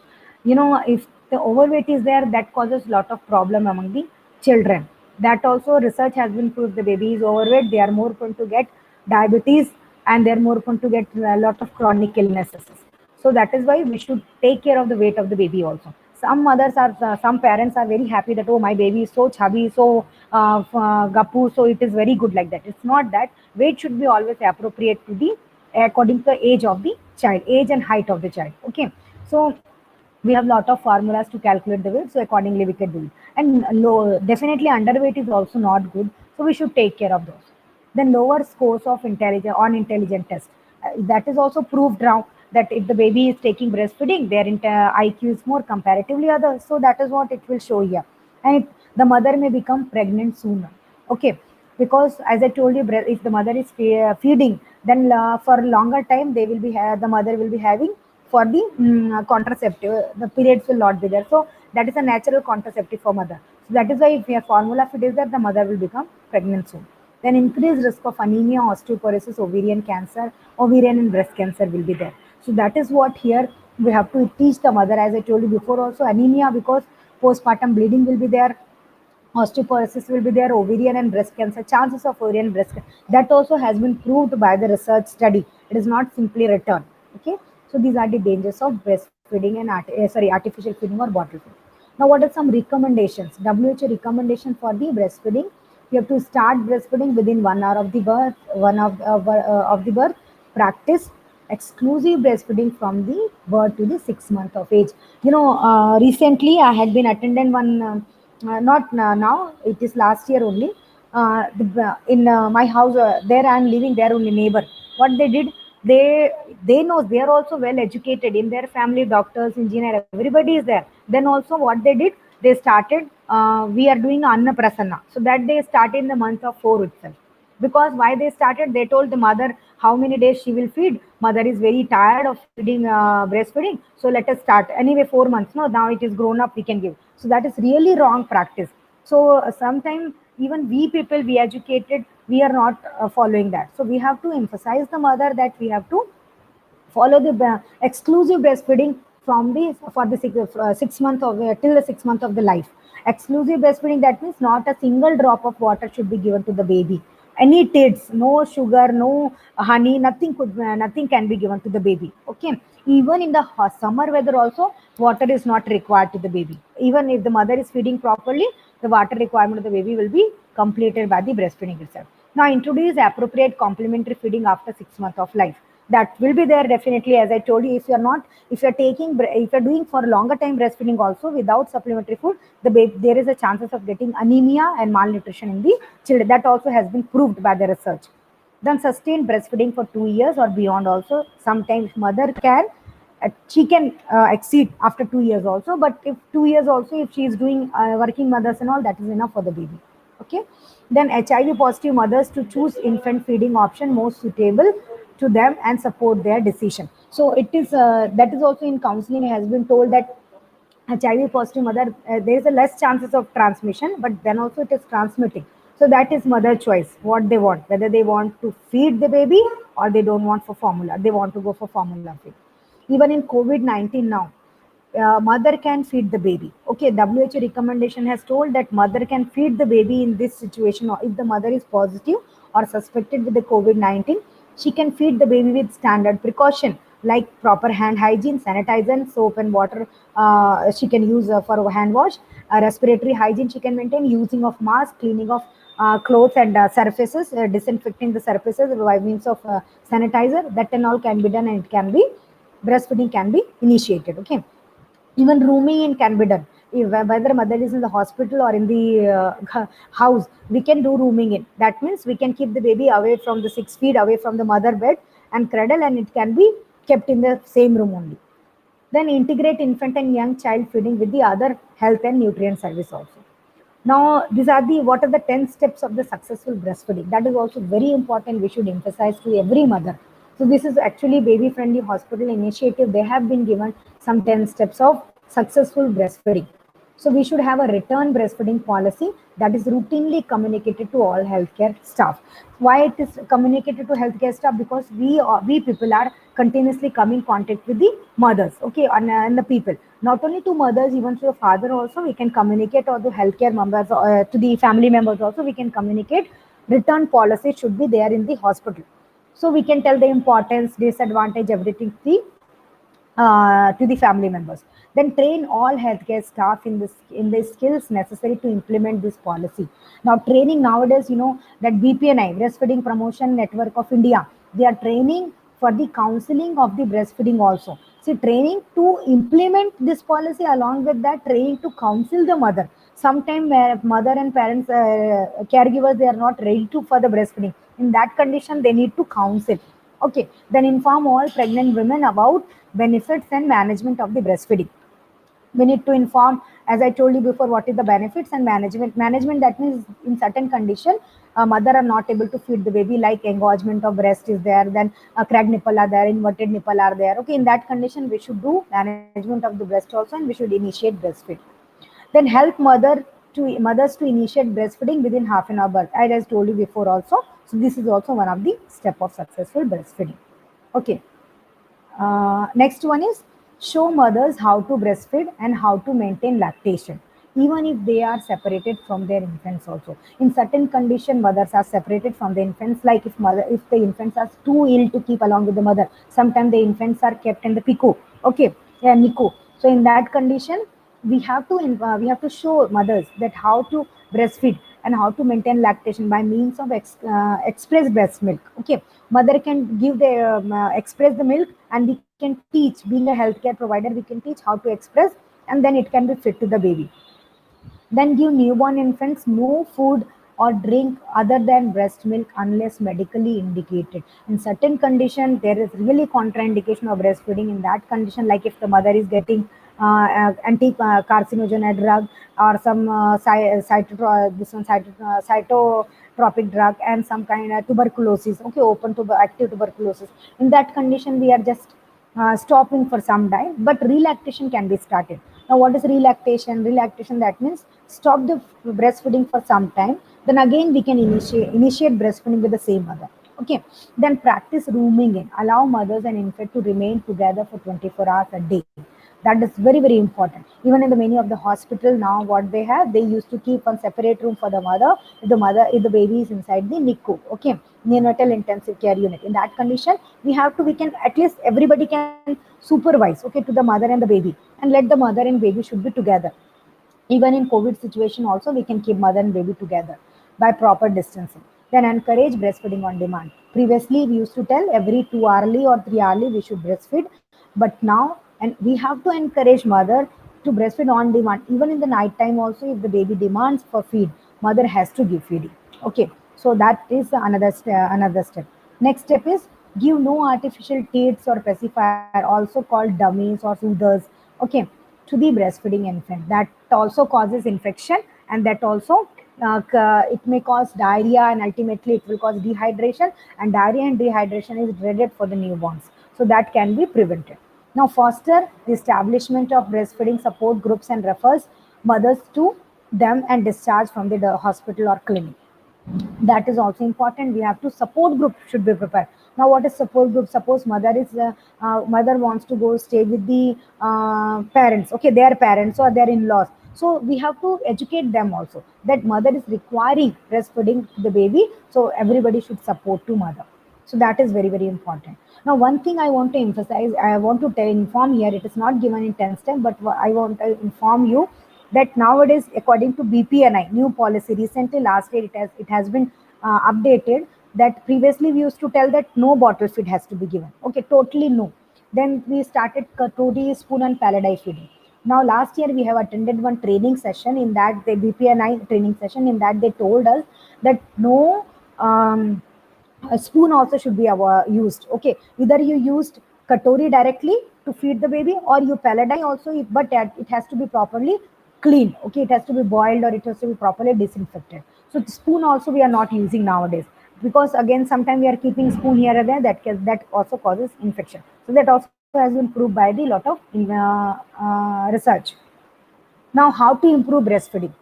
You know, if the overweight is there, that causes lot of problem among the children. That also research has been proved. The baby is overweight, they are more prone to get diabetes, and they're more prone to get a lot of chronic illnesses. So that is why we should take care of the weight of the baby also. Some mothers are, some parents are very happy that, oh, my baby is so chubby, so gappu, so it is very good like that. It's not that. Weight should be always appropriate to the according to the age of the child, age and height of the child. Okay, so we have lot of formulas to calculate the weight, so accordingly we can do it. And low, definitely underweight is also not good, so we should take care of those. Then lower scores of intelligence on intelligent test, that is also proved now that if the baby is taking breastfeeding, their IQ is more comparatively others, so that is what it will show here. And the mother may become pregnant sooner. Okay, because as I told you, if the mother is feeding, then for a longer time they will be the mother will be having for the contraceptive, the periods will not be there. So that is a natural contraceptive for mother. So that is why if your formula fit is that the mother will become pregnant soon. Then increased risk of anemia, osteoporosis, ovarian cancer, ovarian and breast cancer will be there. So that is what here we have to teach the mother. As I told you before also, anemia, because postpartum bleeding will be there, osteoporosis will be there, ovarian and breast cancer, chances of ovarian and breast cancer. That also has been proved by the research study. It is not simply written. Okay, so these are the dangers of breastfeeding and artificial feeding or bottle feeding. Now, what are some recommendations? WHO recommendation for the breastfeeding. You have to start breastfeeding within 1 hour of the birth. Of the birth. Practice exclusive breastfeeding from the birth to the 6 month of age. You know, recently I had been attending one. Not now, it is last year only. In my house, there I am living, there only neighbor. What they did, they know, they are also well educated in their family, doctors, engineer, everybody is there. Then also what they did, they started, we are doing Anna Prasanna. So that they started in the month of 4 itself. Because why they started, they told the mother how many days she will feed. Mother is very tired of feeding, breastfeeding, so let us start anyway. 4 months, no, now it is grown up, we can give. So that is really wrong practice. So sometimes even we people, we educated, we are not following that. So we have to emphasize the mother that we have to follow the exclusive breastfeeding from the for the 6 month of till the 6 month of the life. Exclusive breastfeeding, that means not a single drop of water should be given to the baby. Any tids, no sugar, no honey, nothing can be given to the baby. Okay, even in the summer weather also, water is not required to the baby. Even if the mother is feeding properly, the water requirement of the baby will be completed by the breastfeeding itself. Now introduce appropriate complementary feeding after 6 months of life. That will be there definitely. As I told you, if you're not, if you're taking, if you're doing for longer time breastfeeding also without supplementary food, the baby, there is a chances of getting anemia and malnutrition in the children. That also has been proved by the research. Then sustained breastfeeding for 2 years or beyond also. Sometimes mother can, she can exceed after 2 years also, but if 2 years also, if she is doing working mothers and all, that is enough for the baby. Okay, then HIV positive mothers to choose infant feeding option most suitable to them and support their decision. So it is that is also in counseling has been told that HIV positive mother, there is a less chances of transmission, but then also it is transmitting. So that is mother choice, what they want, whether they want to feed the baby or they don't want for formula, they want to go for formula feed. Even in COVID-19 now, mother can feed the baby. Okay, WHO recommendation has told that mother can feed the baby in this situation, or if the mother is positive or suspected with the COVID-19, she can feed the baby with standard precaution like proper hand hygiene, sanitizer, soap and water. She can use for hand wash. Respiratory hygiene she can maintain, using of mask, cleaning of clothes and surfaces, disinfecting the surfaces by means of sanitizer. That and all can be done, and it can be breastfeeding can be initiated. Okay, even rooming in can be done. whether mother is in the hospital or in the house, we can do rooming in. That means we can keep the baby away from the 6 feet away from the mother bed and cradle, and it can be kept in the same room only. Then integrate infant and young child feeding with the other health and nutrient service also. Now, these are the what are the 10 steps of the successful breastfeeding. That is also very important. We should emphasize to every mother. So this is actually baby friendly hospital initiative. They have been given some 10 steps of successful breastfeeding. So we should have a return breastfeeding policy that is routinely communicated to all healthcare staff. Why it is communicated to healthcare staff? Because we people are continuously coming in contact with the mothers, okay, and the people. Not only to mothers, even to the father also we can communicate, or the healthcare members, to the family members also we can communicate. Return policy should be there in the hospital. So we can tell the importance, disadvantage, everything to the family members. Then train all healthcare staff in the skills necessary to implement this policy. Now, training nowadays, that BPNI, Breastfeeding Promotion Network of India, they are training for the counseling of the breastfeeding also. See, training to implement this policy, along with that, training to counsel the mother. Sometimes mother and parents, caregivers, they are not ready to for the breastfeeding. In that condition, they need to counsel. Okay, then inform all pregnant women about benefits and management of the breastfeeding. We need to inform, as I told you before, what is the benefits and management. Management, that means in certain condition, a mother are not able to feed the baby, like engorgement of breast is there, then cracked nipple are there, inverted nipple are there. Okay, in that condition, we should do management of the breast also, and we should initiate breastfeed. Then help mothers to initiate breastfeeding within half an hour birth. As I told you before also. So this is also one of the step of successful breastfeeding. Okay. Next one is show mothers how to breastfeed and how to maintain lactation, even if they are separated from their infants also. In certain condition, mothers are separated from the infants, like if the infants are too ill to keep along with the mother, sometimes the infants are kept in the PICU, okay, yeah, NICU. So in that condition, we have to show mothers that how to breastfeed and how to maintain lactation by means of express breast milk. Okay, mother can give the express the milk, and we can teach. Being a healthcare provider, we can teach how to express, and then it can be fit to the baby. Then give newborn infants no food or drink other than breast milk unless medically indicated. In certain condition, there is really contraindication of breastfeeding. In that condition, like if the mother is getting anti-carcinogen drug, or some cytotropic drug, and some kind of tuberculosis, okay, active tuberculosis. In that condition, we are just stopping for some time, but relactation can be started. Now, what is relactation? Relactation, that means stop the breastfeeding for some time. Then again, we can initiate breastfeeding with the same mother. Okay. Then practice rooming in. Allow mothers and infant to remain together for 24 hours a day. That is very, very important. Even in the many of the hospital now, what they used to keep one separate room for the mother. If the baby is inside the NICU, okay, neonatal intensive care unit. In that condition, we can at least everybody can supervise, okay, to the mother and the baby, and let the mother and baby should be together. Even in COVID situation also, we can keep mother and baby together by proper distancing. Then encourage breastfeeding on demand. Previously, we used to tell every 2 hourly or 3 hourly we should breastfeed, but now, and we have to encourage mother to breastfeed on demand. Even in the night time also, if the baby demands for feed, mother has to give feeding. Okay, so that is another step. Next step is give no artificial teats or pacifier, also called dummies or soothers. Okay, to the breastfeeding infant. That also causes infection, and that also it may cause diarrhea, and ultimately it will cause dehydration, and diarrhea and dehydration is dreaded for the newborns. So that can be prevented. Now, foster the establishment of breastfeeding support groups and refers mothers to them and discharge from the hospital or clinic. That is also important. We have to support group should be prepared. Now, what is support group? Suppose mother wants to go stay with the parents, okay, their parents or their in-laws. So we have to educate them also that mother is requiring breastfeeding to the baby, so everybody should support to mother. So that is very, very important. Now, one thing I want to emphasize, I want to inform here, it is not given in 10 step, but I want to inform you that nowadays, according to BPNI, new policy, recently last year it has been updated, that previously we used to tell that no bottle feed has to be given. Okay, totally no. Then we started katodi, spoon and pallet feeding. Now, last year we have attended one training session. In that, the BPNI training session, in that they told us that no a spoon also should be used. Okay, either you used katori directly to feed the baby, or you paladine also, but it has to be properly cleaned. Okay, it has to be boiled, or it has to be properly disinfected. So the spoon also we are not using nowadays, because again sometimes we are keeping spoon here and there, that also causes infection. So that also has been proved by the lot of research. Now, how to improve breastfeeding?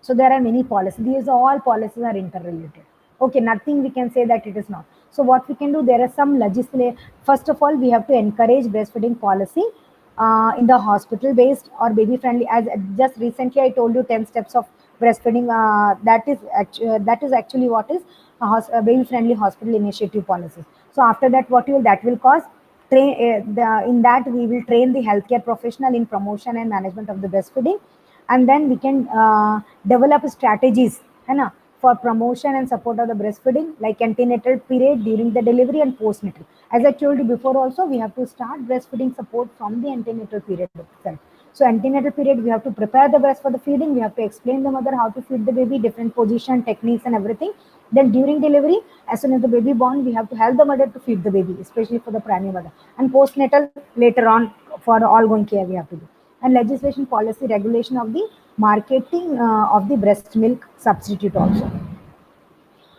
So there are many policies. These all policies are interrelated. Okay, nothing we can say that it is not. So what we can do, there are some legislation. First of all, we have to encourage breastfeeding policy in the hospital based or baby friendly. As just recently I told you 10 steps of breastfeeding. That is actually what is a baby friendly hospital initiative policies. So after that, that will cause in that we will train the healthcare professional in promotion and management of the breastfeeding, and then we can develop strategies है ना, for promotion and support of the breastfeeding, like antenatal period, during the delivery, and postnatal. As I told you before also, we have to start breastfeeding support from the antenatal period itself. So antenatal period, we have to prepare the breast for the feeding. We have to explain the mother how to feed the baby, different position, techniques, and everything. Then during delivery, as soon as the baby born, we have to help the mother to feed the baby, especially for the primary mother. And postnatal, later on, for ongoing care we have to do. And legislation, policy, regulation of the marketing of the breast milk substitute also.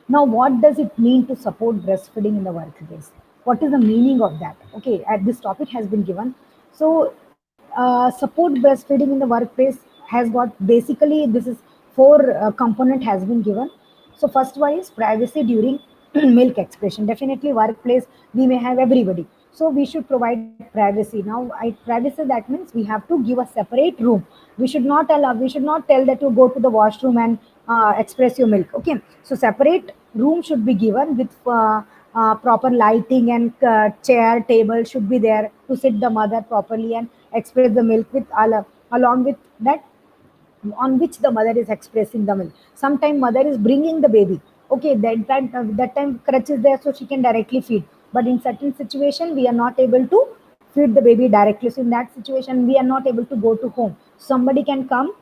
Now, what does it mean to support breastfeeding in the workplace? What is the meaning of that? Okay, this topic has been given. So, support breastfeeding in the workplace has got, basically this is four component has been given. So, first one is privacy during milk expression. Definitely, workplace we may have everybody, so we should provide privacy. Now, privacy, that means we have to give a separate room. We should not tell that you go to the washroom and express your milk. Okay, so separate room should be given with proper lighting, and chair, table should be there to sit the mother properly and express the milk with along with that, on which the mother is expressing the milk. Sometimes mother is bringing the baby. Okay, that time crutch is there, so she can directly feed. But in certain situation, we are not able to feed the baby directly. So in that situation, we are not able to go to home. Somebody can come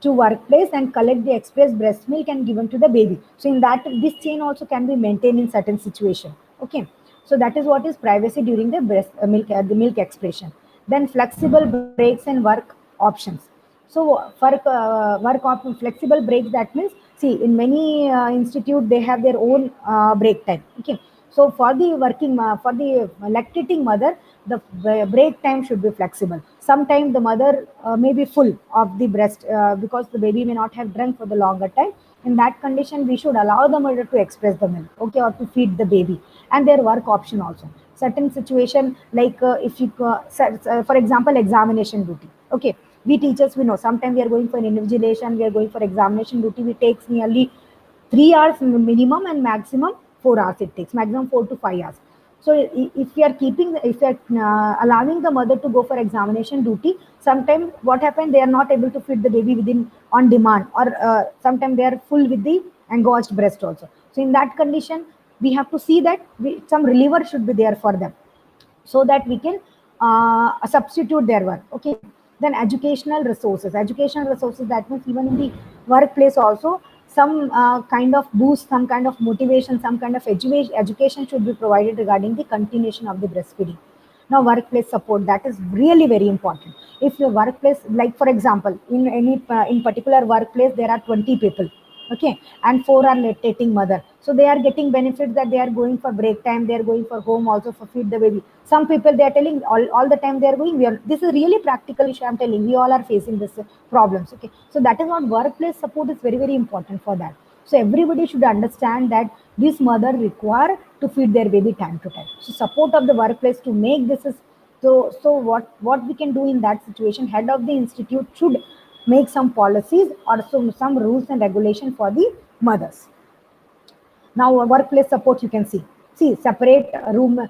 to workplace and collect the express breast milk and given to the baby. So in that, this chain also can be maintained in certain situation. Okay, so that is what is privacy during the the milk expression. Then flexible breaks and work options. So flexible breaks, that means, see, in many institute they have their own break time. Okay, so for the for the lactating mother, the break time should be flexible. Sometimes the mother may be full of the breast because the baby may not have drunk for the longer time. In that condition, we should allow the mother to express the milk, okay, or to feed the baby. And their work option also. Certain situation, like if you for example, examination duty. Okay, we teachers, we know sometimes we are going for an invigilation, we are going for examination duty. We takes nearly 3 hours minimum, and maximum 4 hours it takes, maximum 4 to 5 hours. So if we are if we are allowing the mother to go for examination duty, sometimes what happens, they are not able to feed the baby within on demand, or sometimes they are full with the engorged breast also. So in that condition, we have to see that some reliever should be there for them, so that we can substitute their work. Okay, then educational resources, that means even in the workplace also, some kind of boost, some kind of motivation, some kind of education should be provided regarding the continuation of the breastfeeding. Now, workplace support, that is really very important. If your workplace, like for example, in any in particular workplace, there are 20 people. Okay, and 4 are lactating mother, so they are getting benefits, that they are going for break time, they are going for home also for feed the baby. Some people, they are telling all the time they are going. This is really practical issue, I'm telling, we all are facing this problems. Okay, so that is what workplace support is very, very important for that. So everybody should understand that this mother require to feed their baby time to time. So support of the workplace to make this is, so what we can do in that situation, head of the institute should make some policies or some rules and regulation for the mothers. Now, workplace support, you can see separate room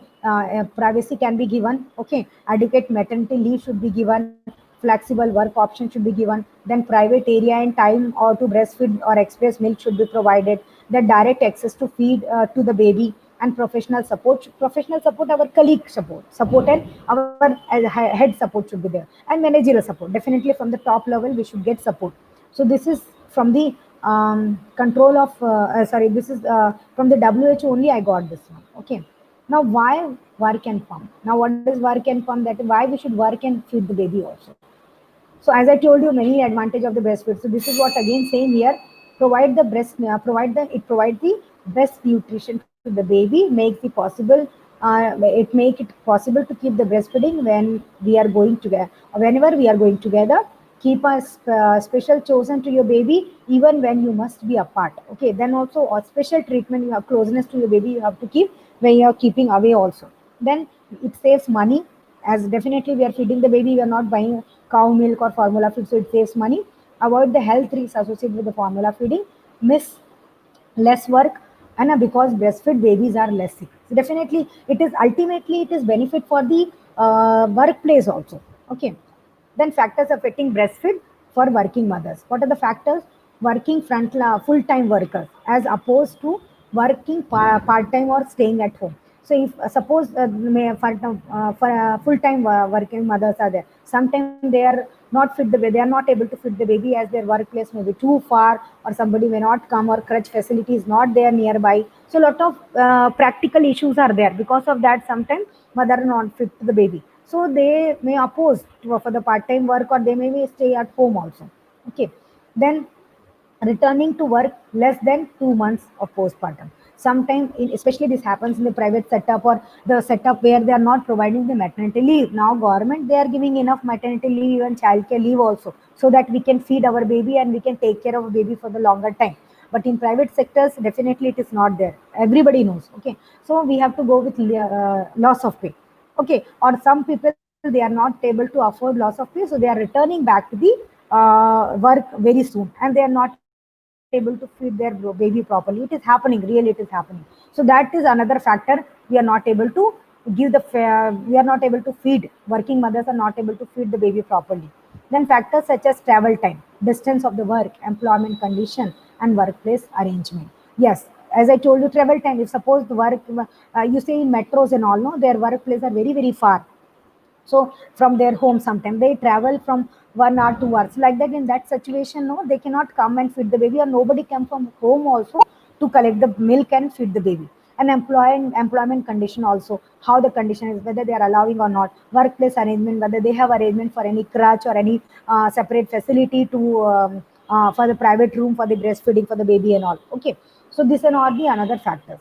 privacy can be given. Okay, adequate maternity leave should be given, flexible work option should be given, then private area and time or to breastfeed or express milk should be provided, then direct access to feed to the baby, and professional support, our colleague support and our head support should be there, and managerial support. Definitely from the top level we should get support. So this is from the control of sorry, this is from the WHO only I got this one. Okay. Now why work and pump? Now what is work and pump? That why we should work and feed the baby also. So as I told you, many advantage of the breastfeed. So this is what again saying here: provide the breast, provide the best nutrition to the baby, makes the possible, it make it possible to keep the breastfeeding when we are going together, whenever we are going together. Keep a special chosen to your baby even when you must be apart. Okay, then also a special treatment, you have closeness to your baby you have to keep when you are keeping away also. Then it saves money, as definitely we are feeding the baby, we are not buying cow milk or formula feed, so it saves money. Avoid the health risks associated with the formula feeding. Miss less work, and because breastfed babies are less sick. So definitely it is ultimately it is benefit for the workplace also. Okay. Then factors affecting breastfeed for working mothers. What are the factors? Working full-time workers as opposed to working part-time or staying at home. So if suppose for full-time working mothers are there, sometimes they are not fit the way, they are not able to fit the baby as their workplace may be too far, or somebody may not come, or crutch facility is not there nearby. So a lot of practical issues are there. Because of that, sometimes mother not fit to the baby. So they may oppose for the part-time work, or they may stay at home also. Okay. Then returning to work less than 2 months of postpartum. Sometimes, especially this happens in the private setup or the setup where they are not providing the maternity leave. Now, government they are giving enough maternity leave and childcare leave also, so that we can feed our baby and we can take care of a baby for the longer time. But in private sectors, definitely it is not there. Everybody knows. Okay, so we have to go with loss of pay. Okay, or some people they are not able to afford loss of pay, so they are returning back to the work very soon, and they are not able to feed their baby properly. It is happening, really it is happening. So that is another factor. We are not able to give the we are not able to feed, working mothers are not able to feed the baby properly. Then factors such as travel time, distance of the work, employment condition, and workplace arrangement. Yes, as I told you, travel time, if suppose the work, you say in metros and all, no, their workplace are very very far. So from their home, sometimes they travel from 1 hour 2 hours like that. In that situation, no, they cannot come and feed the baby, or nobody come from home also to collect the milk and feed the baby. And employment condition also, how the condition is, whether they are allowing or not. Workplace arrangement, whether they have arrangement for any crutch or any separate facility to for the private room for the breastfeeding for the baby and all. Okay, so these are all the another factors.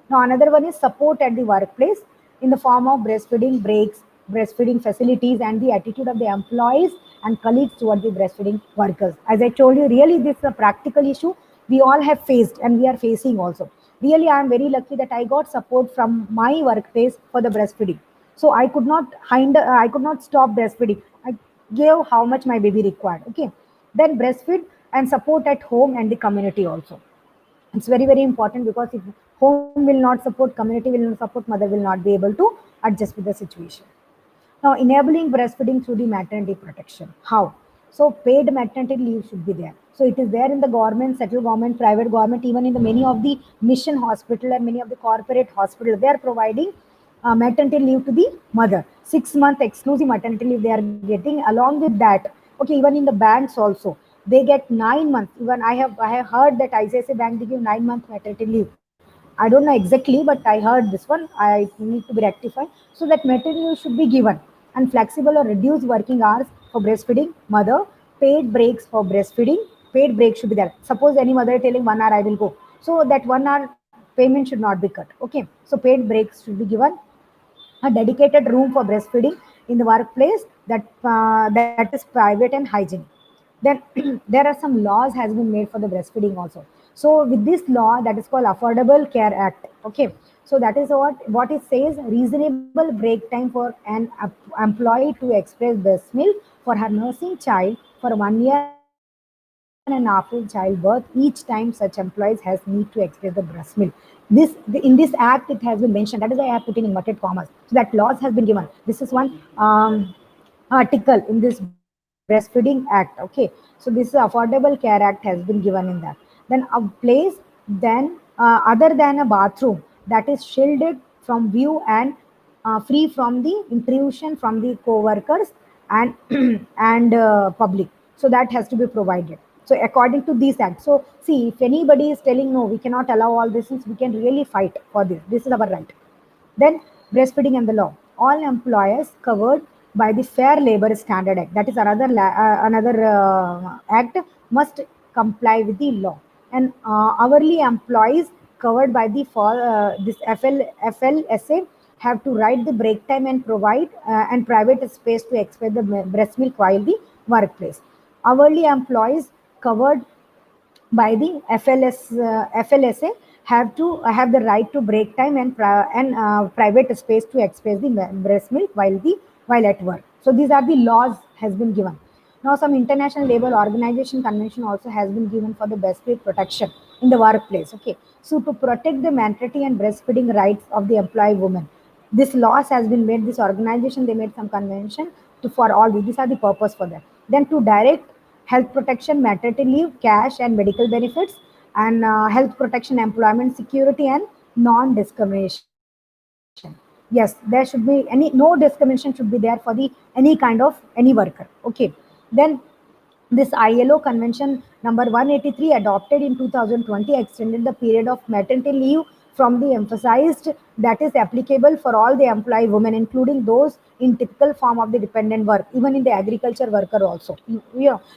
Now, another one is support at the workplace in the form of breastfeeding breaks, breastfeeding facilities, and the attitude of the employees and colleagues toward the breastfeeding workers. As I told you, really, this is a practical issue we all have faced and we are facing also. Really, I am very lucky that I got support from my workplace for the breastfeeding. So I could not stop breastfeeding. I gave how much my baby required. Okay, then breastfeed and support at home and the community also. It's very very important, because if home will not support, community will not support, mother will not be able to adjust with the situation. Now, enabling breastfeeding through the maternity protection. How? So, paid maternity leave should be there. So, it is there in the government, central government, private government, even in the many of the mission hospital and many of the corporate hospitals, they are providing maternity leave to the mother. 6 month exclusive maternity leave they are getting. Along with that, okay, even in the banks also, they get 9 months. Even I have heard that ICICI Bank they give 9 month maternity leave. I don't know exactly, but I heard this one. I need to be rectified. So that maternity leave should be given, and flexible or reduced working hours for breastfeeding mother, paid breaks for breastfeeding. Paid break should be there. Suppose any mother is telling 1 hour I will go, so that 1 hour payment should not be cut. Okay, so paid breaks should be given. A dedicated room for breastfeeding in the workplace, that is private and hygienic. Then there are some laws has been made for the breastfeeding also. So with this law, that is called Affordable Care Act. Okay, so that is what it says: reasonable break time for an employee to express breast milk for her nursing child for 1 year and after childbirth. Each time such employees has need to express the breast milk. In this act it has been mentioned. That is why I have put in inverted commas. So that laws has been given. This is one article in this breastfeeding act. Okay, so this affordable care act has been given in that. Then a place, then other than a bathroom, that is shielded from view and free from the intrusion from the co-workers and and public. So that has to be provided. So according to these acts, so see, if anybody is telling no, we cannot allow all this, we can really fight for this. This is our right. Then breastfeeding and the law. All employers covered by the Fair Labor Standard Act, that is another act, must comply with the law. And hourly employees covered by the this FLSA have to write the break time and provide and private space to expect the breast milk while the workplace. Hourly employees covered by the FLSA have to have the right to break time and private space to express the breast milk while at work. So these are the laws has been given. Now some international labor organization convention also has been given for the breastfeed protection in the workplace. Okay, so to protect the maternity and breastfeeding rights of the employee woman, this laws has been made. This organization, they made some convention to for all these are the purpose for that. Then to direct health protection, maternity leave, cash and medical benefits, and health protection, employment security, and non-discrimination. Yes, there should be no discrimination should be there for the any kind of any worker. Okay, then this ILO Convention number 183 adopted in 2020 extended the period of maternity leave from the emphasized that is applicable for all the employee women, including those in typical form of the dependent work, even in the agriculture worker also.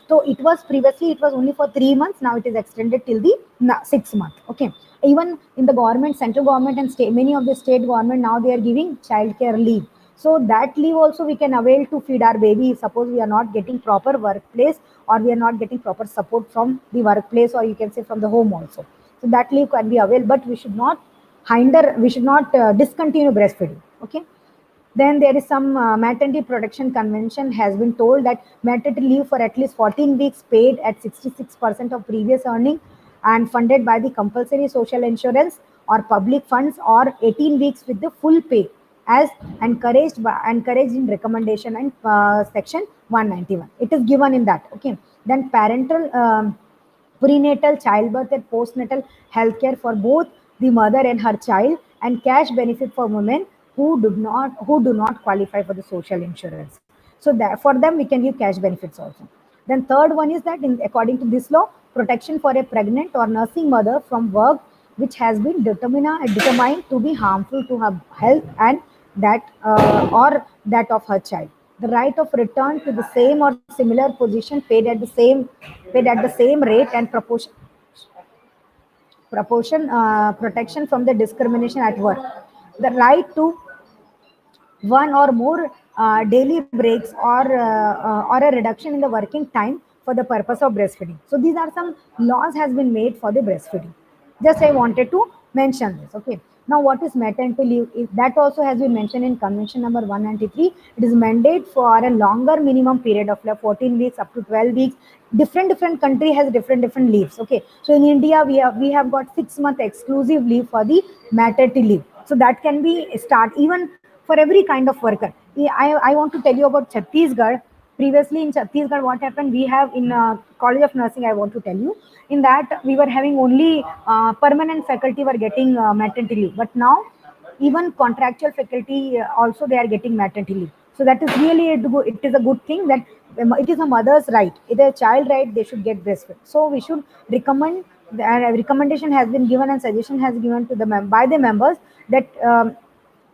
So it was previously it was only for 3 months. Now it is extended till the 6 months. Okay, even in the government, central government and state, many of the state government now they are giving childcare leave. So that leave also we can avail to feed our baby. Suppose we are not getting proper workplace or we are not getting proper support from the workplace, or you can say from the home also. So that leave can be availed, but we should not we should not discontinue breastfeeding. Okay. Then there is some maternity protection convention has been told that maternity leave for at least 14 weeks paid at 66% of previous earning and funded by the compulsory social insurance or public funds, or 18 weeks with the full pay as encouraged in recommendation and section 191. It is given in that. Okay. Then parental prenatal, childbirth, and postnatal health care for both the mother and her child, and cash benefit for women who do not qualify for the social insurance. So that for them we can give cash benefits also. Then third one is that according to this law, protection for a pregnant or nursing mother from work which has been determined to be harmful to her health and that or that of her child. The right of return to the same or similar position paid at the same rate and proportion protection from the discrimination at work. The right to one or more daily breaks or a reduction in the working time for the purpose of breastfeeding. So these are some laws has been made for the breastfeeding. Just I wanted to mention this. Okay. Now what is maternity leave? That also has been mentioned in convention number 193. It is mandate for a longer minimum period of like 14 weeks up to 12 weeks. Different country has different leaves. Okay. So in India we have got 6 month exclusive leave for the maternity leave. So that can be start even for every kind of worker. I want to tell you about Chhattisgarh. Previously in Chhattisgarh, what happened? We have in College of Nursing, I want to tell you, in that we were having only permanent faculty were getting maternity leave. But now even contractual faculty also they are getting maternity leave. So that is really it is a good thing that it is a mother's right. It is a child right. They should get breastfed. So we should recommend. Recommendation has been given and suggestion has given to the by the members that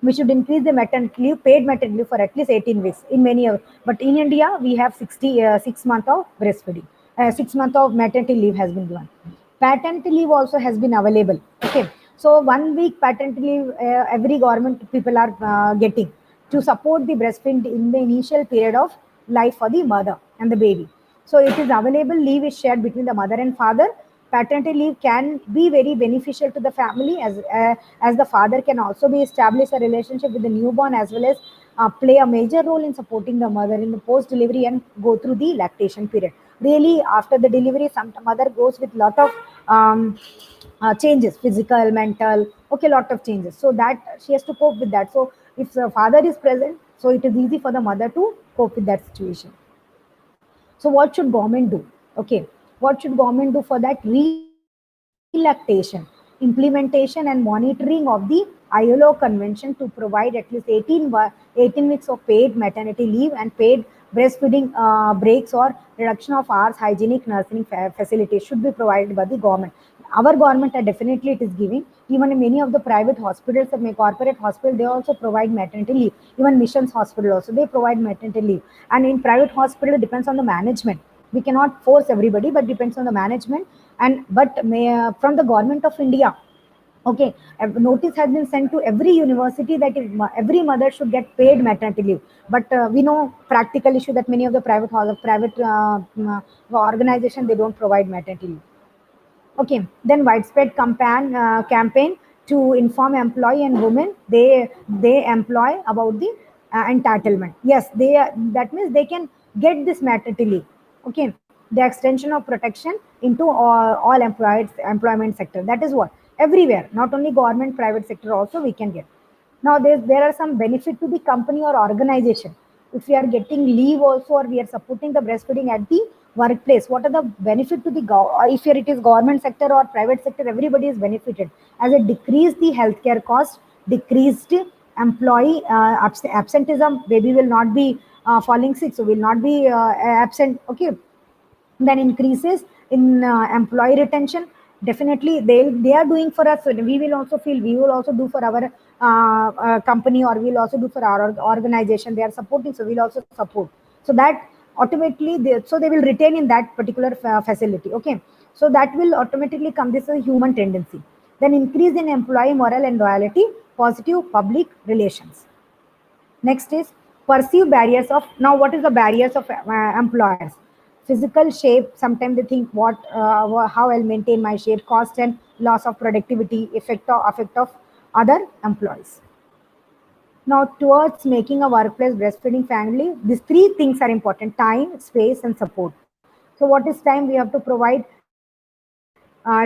we should increase the maternity leave, paid maternity leave for at least 18 weeks in many of, but in India we have 6 months of breastfeeding, 6 months of maternity leave has been given. Paternity leave also has been available. Okay, so 1 week paternity leave every government people are getting to support the breastfeeding in the initial period of life for the mother and the baby. So it is available. Leave is shared between the mother and father. Paternity leave can be very beneficial to the family as the father can also be establish a relationship with the newborn as well as play a major role in supporting the mother in the post delivery and go through the lactation period. Really, after the delivery, some mother goes with lot of changes, physical, mental, okay, lot of changes. So that she has to cope with that. So if the father is present, so it is easy for the mother to cope with that situation. So what should government do? Okay, what should government do for that? Relactation. Relactation implementation and monitoring of the ILO convention to provide at least 18 weeks of paid maternity leave and paid breastfeeding breaks or reduction of hours hygienic nursing facilities should be provided by the government. Our government definitely it is giving. Even in many of the private hospitals, corporate hospital, they also provide maternity leave. Even missions hospital also they provide maternity leave. And in private hospital, it depends on the management. We cannot force everybody, but depends on the management. And but from the government of India, okay, a notice has been sent to every university that every mother should get paid maternity leave. But we know practical issue that many of the private organization they don't provide maternity leave. Okay, then widespread campaign to inform employee and women they employ about the entitlement. Yes, they that means they can get this maternity leave. Okay, the extension of protection into all employment sector. That is what everywhere, not only government, private sector also we can get. Now there are some benefit to the company or organization. If we are getting leave also or we are supporting the breastfeeding at the workplace, what are the benefit to the if it is government sector or private sector, everybody is benefited as it decrease the healthcare cost, decreased employee absenteeism, baby will not be falling sick, so will not be absent. Okay, then increases in employee retention. Definitely they are doing for us, so we will also feel we will also do for our company, or we'll also do for our organization. They are supporting, so we'll also support, so that automatically they will retain in that particular facility. Okay, so that will automatically come. This is a human tendency. Then increase in employee morale and loyalty, positive public relations. Next is perceive barriers of. Now, what is the barriers of employers? Physical shape. Sometimes they think how I'll maintain my shape. Cost and loss of productivity. Effect of other employees. Now, towards making a workplace breastfeeding family, these three things are important: time, space, and support. So, what is time? We have to provide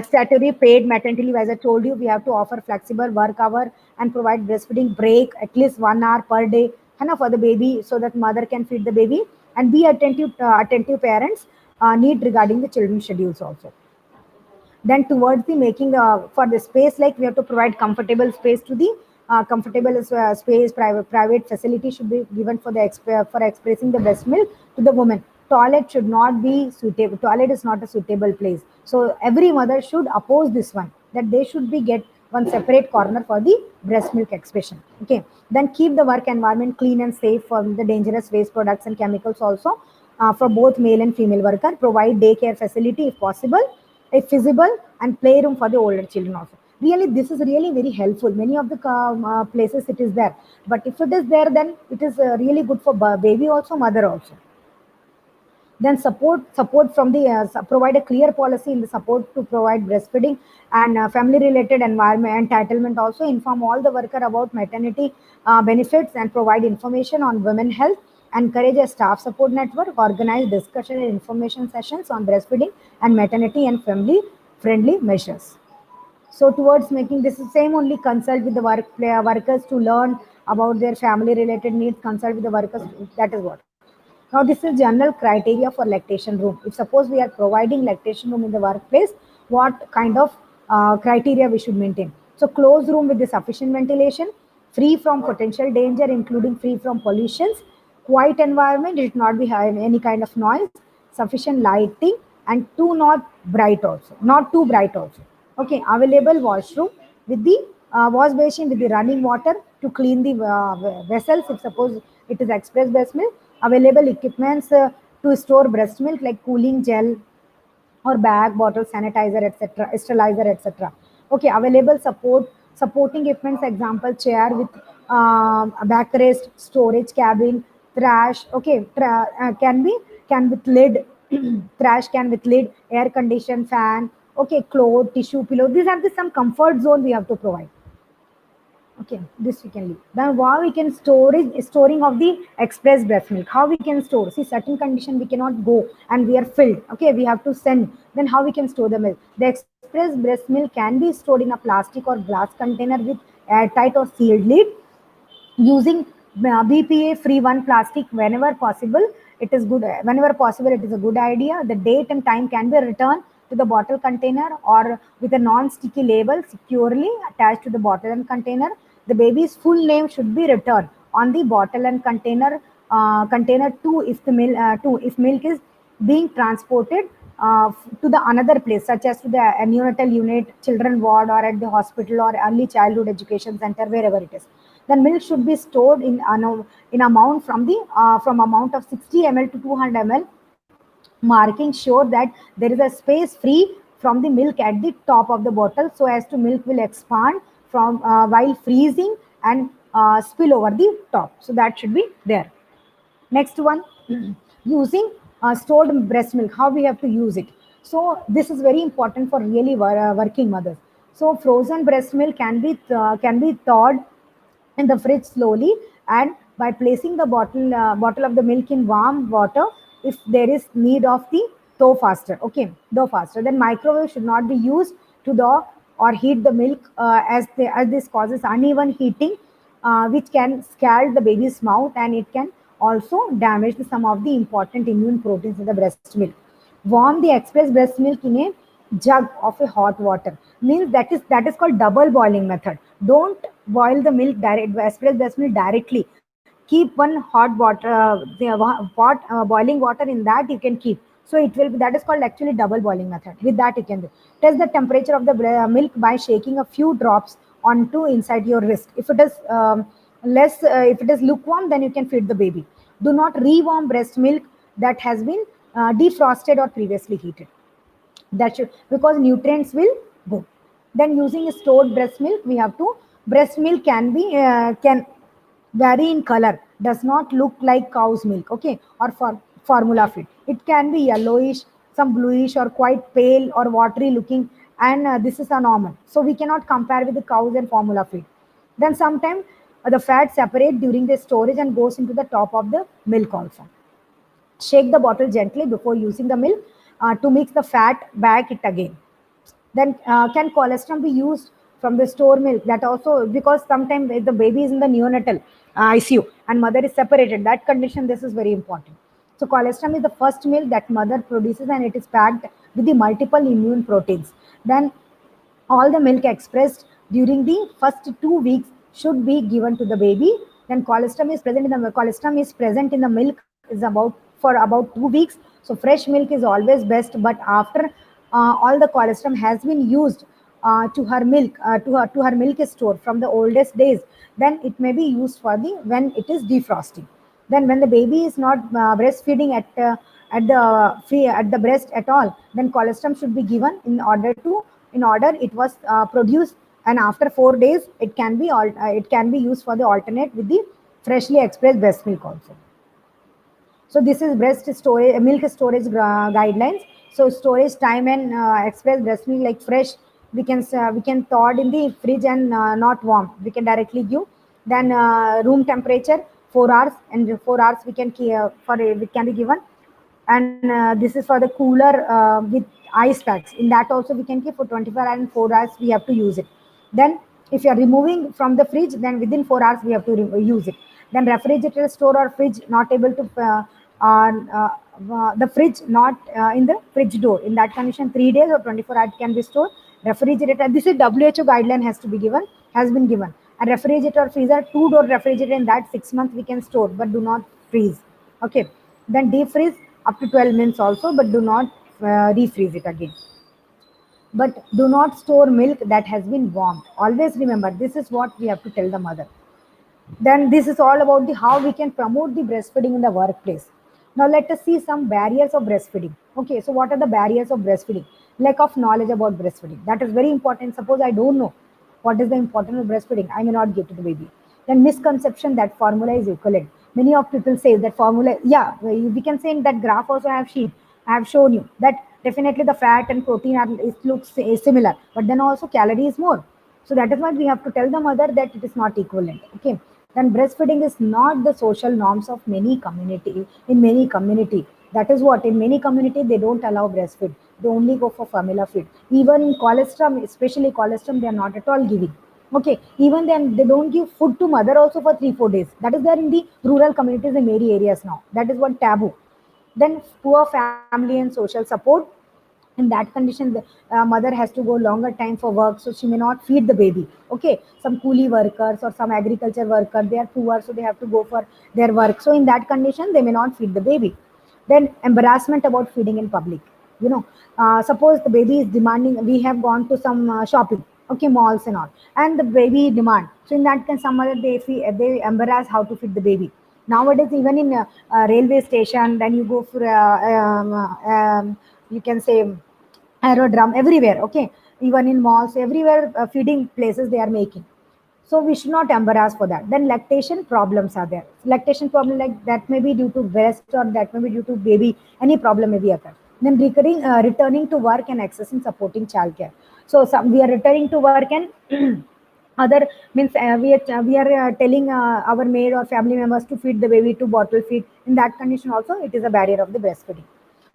statutory paid maternity leave. As I told you, we have to offer flexible work hour and provide breastfeeding break at least 1 hour per day, for the baby, so that mother can feed the baby, and be attentive parents need regarding the children's schedules also. Then towards the making for the space, like we have to provide comfortable space to the comfortable space. Private facility should be given for the for expressing the breast milk to the woman. Toilet should not be suitable. Toilet is not a suitable place, so every mother should oppose this one, that they should be get one separate corner for the breast milk expression. Okay, then keep the work environment clean and safe from the dangerous waste products and chemicals also, for both male and female worker. Provide daycare facility if possible, if feasible, and playroom for the older children also. Really, this is really very helpful. Many of the places it is there, but if it is there, then it is really good for baby also, mother also. Then support from the provide a clear policy in the support to provide breastfeeding and family related environment entitlement. Also inform all the worker about maternity benefits and provide information on women health. Encourage a staff support network. Organize discussion and information sessions on breastfeeding and maternity and family friendly measures. So towards making this same, only consult with the workers to learn about their family related needs. Consult with the workers. That is what. Now, this is general criteria for lactation room. If suppose we are providing lactation room in the workplace, what kind of criteria we should maintain? So, closed room with the sufficient ventilation, free from potential danger, including free from pollutions, quiet environment, it should not be having any kind of noise, sufficient lighting, and not too bright also. Okay, available washroom with the wash basin with the running water to clean the vessels. If suppose it is express breast milk, available equipments to store breast milk like cooling gel or bag, bottle, sanitizer, etc., sterilizer, etc. Okay, available supporting equipments, example chair with a backrest, storage cabin, trash. Okay, can with lid, trash can with lid, air conditioned fan. Okay, clothes, tissue, pillow. These are the some comfort zone we have to provide. Okay, this we can leave. Then how we can storing of the express breast milk. How we can store? See, certain condition we cannot go and we are filled. Okay, we have to send. Then how we can store the milk? The express breast milk can be stored in a plastic or glass container with airtight or sealed lid, using BPA free one plastic whenever possible. It is good whenever possible. It is a good idea. The date and time can be returned to the bottle container or with a non-sticky label securely attached to the bottle and container. The baby's full name should be written on the bottle and container two if the milk is being transported to the another place, such as to the neonatal unit, children ward, or at the hospital or early childhood education center, wherever it is. Then milk should be stored in amount from amount of 60 ml to 200 ml. Marking sure that there is a space free from the milk at the top of the bottle, so as to milk will expand from while freezing and spill over the top. So that should be there. Next one, using stored breast milk, how we have to use it. So this is very important for really working mothers. So frozen breast milk can be thawed in the fridge slowly, and by placing the bottle of the milk in warm water if there is need of the thaw faster. Okay, thaw faster. Then microwave should not be used to thaw or heat the milk, as this causes uneven heating, which can scald the baby's mouth, and it can also damage some of the important immune proteins in the breast milk. Warm the express breast milk in a jug of a hot water. Means that is called double boiling method. Don't boil the milk express breast milk directly. Keep one hot water, boiling water, in that you can keep. So it will be, that is called actually double boiling method. With that you can do. Test the temperature of the milk by shaking a few drops onto inside your wrist. If it is if it is lukewarm, then you can feed the baby. Do not rewarm breast milk that has been defrosted or previously heated. That should, because nutrients will go. Then using stored breast milk, we have to, breast milk can vary in color, does not look like cow's milk, okay, or for formula feed. It can be yellowish, some bluish, or quite pale or watery looking, and this is a normal. So we cannot compare with the cows and formula feed. Then sometimes the fat separate during the storage and goes into the top of the milk also. Shake the bottle gently before using the milk to mix the fat back it again. Then can colostrum be used from the store milk? That also, because sometimes the baby is in the neonatal ICU and mother is separated, that condition, this is very important. So colostrum is the first milk that mother produces, and it is packed with the multiple immune proteins. Then all the milk expressed during the first 2 weeks should be given to the baby. Then colostrum is present in the milk is about for about 2 weeks. So fresh milk is always best, but after all the colostrum has been used to her milk store from the oldest days, then it may be used for the when it is defrosting. Then when the baby is not breastfeeding at the breast at all, then colostrum should be given in order it was produced, and after 4 days it can be used for the alternate with the freshly expressed breast milk also. So this is breast storage milk storage guidelines. So storage time and express breast milk like fresh, we can thaw it in the fridge and not warm. We can directly give. Then room temperature 4 hours, and 4 hours we can it can be given. And this is for the cooler with ice packs. In that also we can keep for 24 hours and 4 hours we have to use it. Then if you are removing from the fridge, then within 4 hours we have to use it. Then refrigerator store or fridge not able to the fridge not in the fridge door. In that condition, 3 days or 24 hours can be stored. Refrigerator, this is WHO guideline has been given. A refrigerator or freezer, 2-door refrigerator, in that 6 months we can store, but do not freeze. Okay. Then deep freeze up to 12 minutes also, but do not refreeze it again. But do not store milk that has been warmed. Always remember, this is what we have to tell the mother. Then this is all about the how we can promote the breastfeeding in the workplace. Now let us see some barriers of breastfeeding. Okay, so what are the barriers of breastfeeding? Lack of knowledge about breastfeeding. That is very important. Suppose I don't know what is the importance of breastfeeding, I may not give to the baby. Then misconception that formula is equivalent. Many of people say that formula, yeah, we can say in that graph also I have shown you that definitely the fat and protein looks similar, but then also calorie is more. So that is why we have to tell the mother that it is not equivalent. Okay. Then breastfeeding is not the social norms of many community. In many community, that is what, in many community they don't allow breastfeed. They only go for formula feed. Even colostrum, especially colostrum, they are not at all giving. Okay, even then they don't give food to mother also for 3-4 days. That is there in the rural communities in many areas now. That is one taboo. Then poor family and social support. In that condition, the mother has to go longer time for work, so she may not feed the baby. Okay, some coolie workers or some agriculture worker, they are poor, so they have to go for their work. So in that condition, they may not feed the baby. Then embarrassment about feeding in public. You know, suppose the baby is demanding, we have gone to some shopping, okay, malls and all, and the baby demand. So in that case, some other they embarrass how to feed the baby. Nowadays, even in railway station, then you go for you can say aerodrome everywhere. Okay, even in malls, everywhere feeding places they are making. So we should not embarrass for that. Then lactation problems are there. Lactation problem, like that may be due to breast or that may be due to baby. Any problem may be occur. Then returning to work and accessing supporting childcare. So we are returning to work and other means we are telling our maid or family members to feed the baby to bottle feed. In that condition also, it is a barrier of the breastfeeding.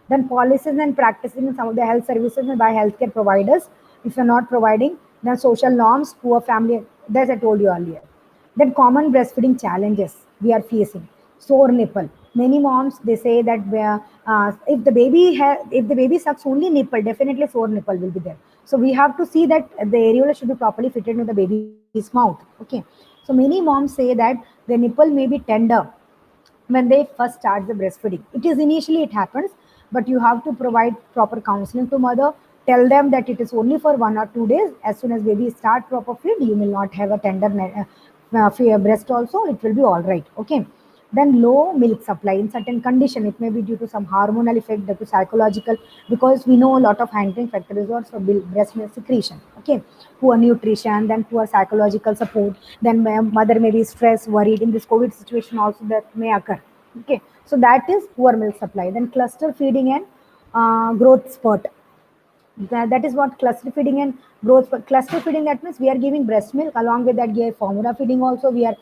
Then policies and practices in some of the health services by healthcare providers. If you're not providing, then social norms, poor family, as I told you earlier. Then common breastfeeding challenges we are facing. Sore nipple. Many moms they say that if the baby sucks only nipple, definitely sore nipple will be there. So we have to see that the areola should be properly fitted into the baby's mouth. Okay. So many moms say that the nipple may be tender when they first start the breastfeeding. It is initially it happens, but you have to provide proper counseling to mother. Tell them that it is only for 1 or 2 days. As soon as baby start proper feed, you will not have a tender breast also. It will be all right. Okay. Then low milk supply in certain condition. It may be due to some hormonal effect, due to psychological, because we know a lot of handling factors also breast milk secretion. Okay, poor nutrition, then poor psychological support, then mother may be stressed, worried. In this COVID situation also that may occur. Okay, so that is poor milk supply. Then cluster feeding and growth spurt. That is what cluster feeding and growth. Cluster feeding, that means we are giving breast milk, along with that give formula feeding also. We are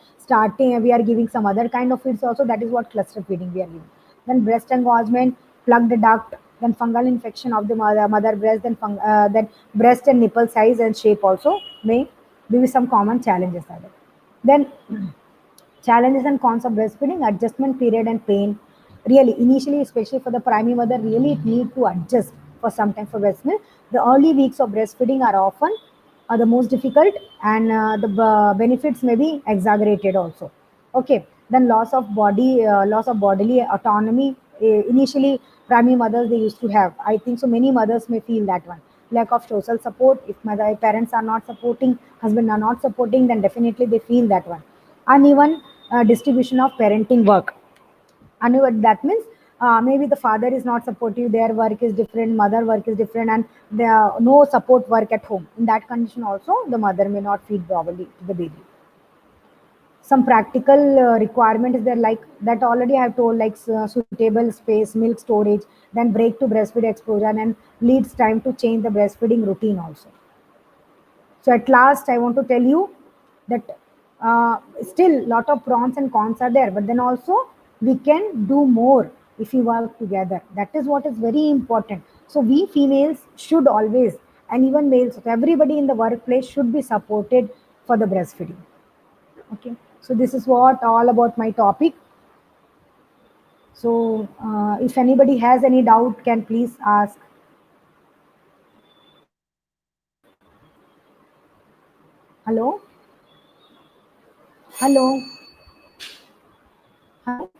giving some other kind of feeds also. That is what cluster feeding we are giving. Then breast engorgement, plugged duct, then fungal infection of the mother breast, then breast and nipple size and shape also may be some common challenges are there. Then challenges and cons of breastfeeding: adjustment period and pain. Really, initially, especially for the primary mother, really it need to adjust for some time for breast milk. The early weeks of breastfeeding are often the most difficult, and the benefits may be exaggerated also. Okay, then loss of bodily autonomy. Initially, primary mothers they used to have. I think so. Many mothers may feel that one. Lack of social support. If mother parents are not supporting, husband are not supporting, then definitely they feel that one. Uneven distribution of parenting work. Uneven, that means maybe the father is not supportive, their work is different, mother work is different, and there are no support work at home. In that condition also, the mother may not feed properly to the baby. Some practical requirement is there, like that already I have told, like suitable space, milk storage, then break to breastfeed exposure, and leads time to change the breastfeeding routine also. So at last, I want to tell you that still lot of pros and cons are there, but then also we can do more if we work together. That is what is very important. So we females should always, and even males, everybody in the workplace should be supported for the breastfeeding. Okay. So this is what all about my topic. So if anybody has any doubt, can please ask. Hello? Hello? Hello?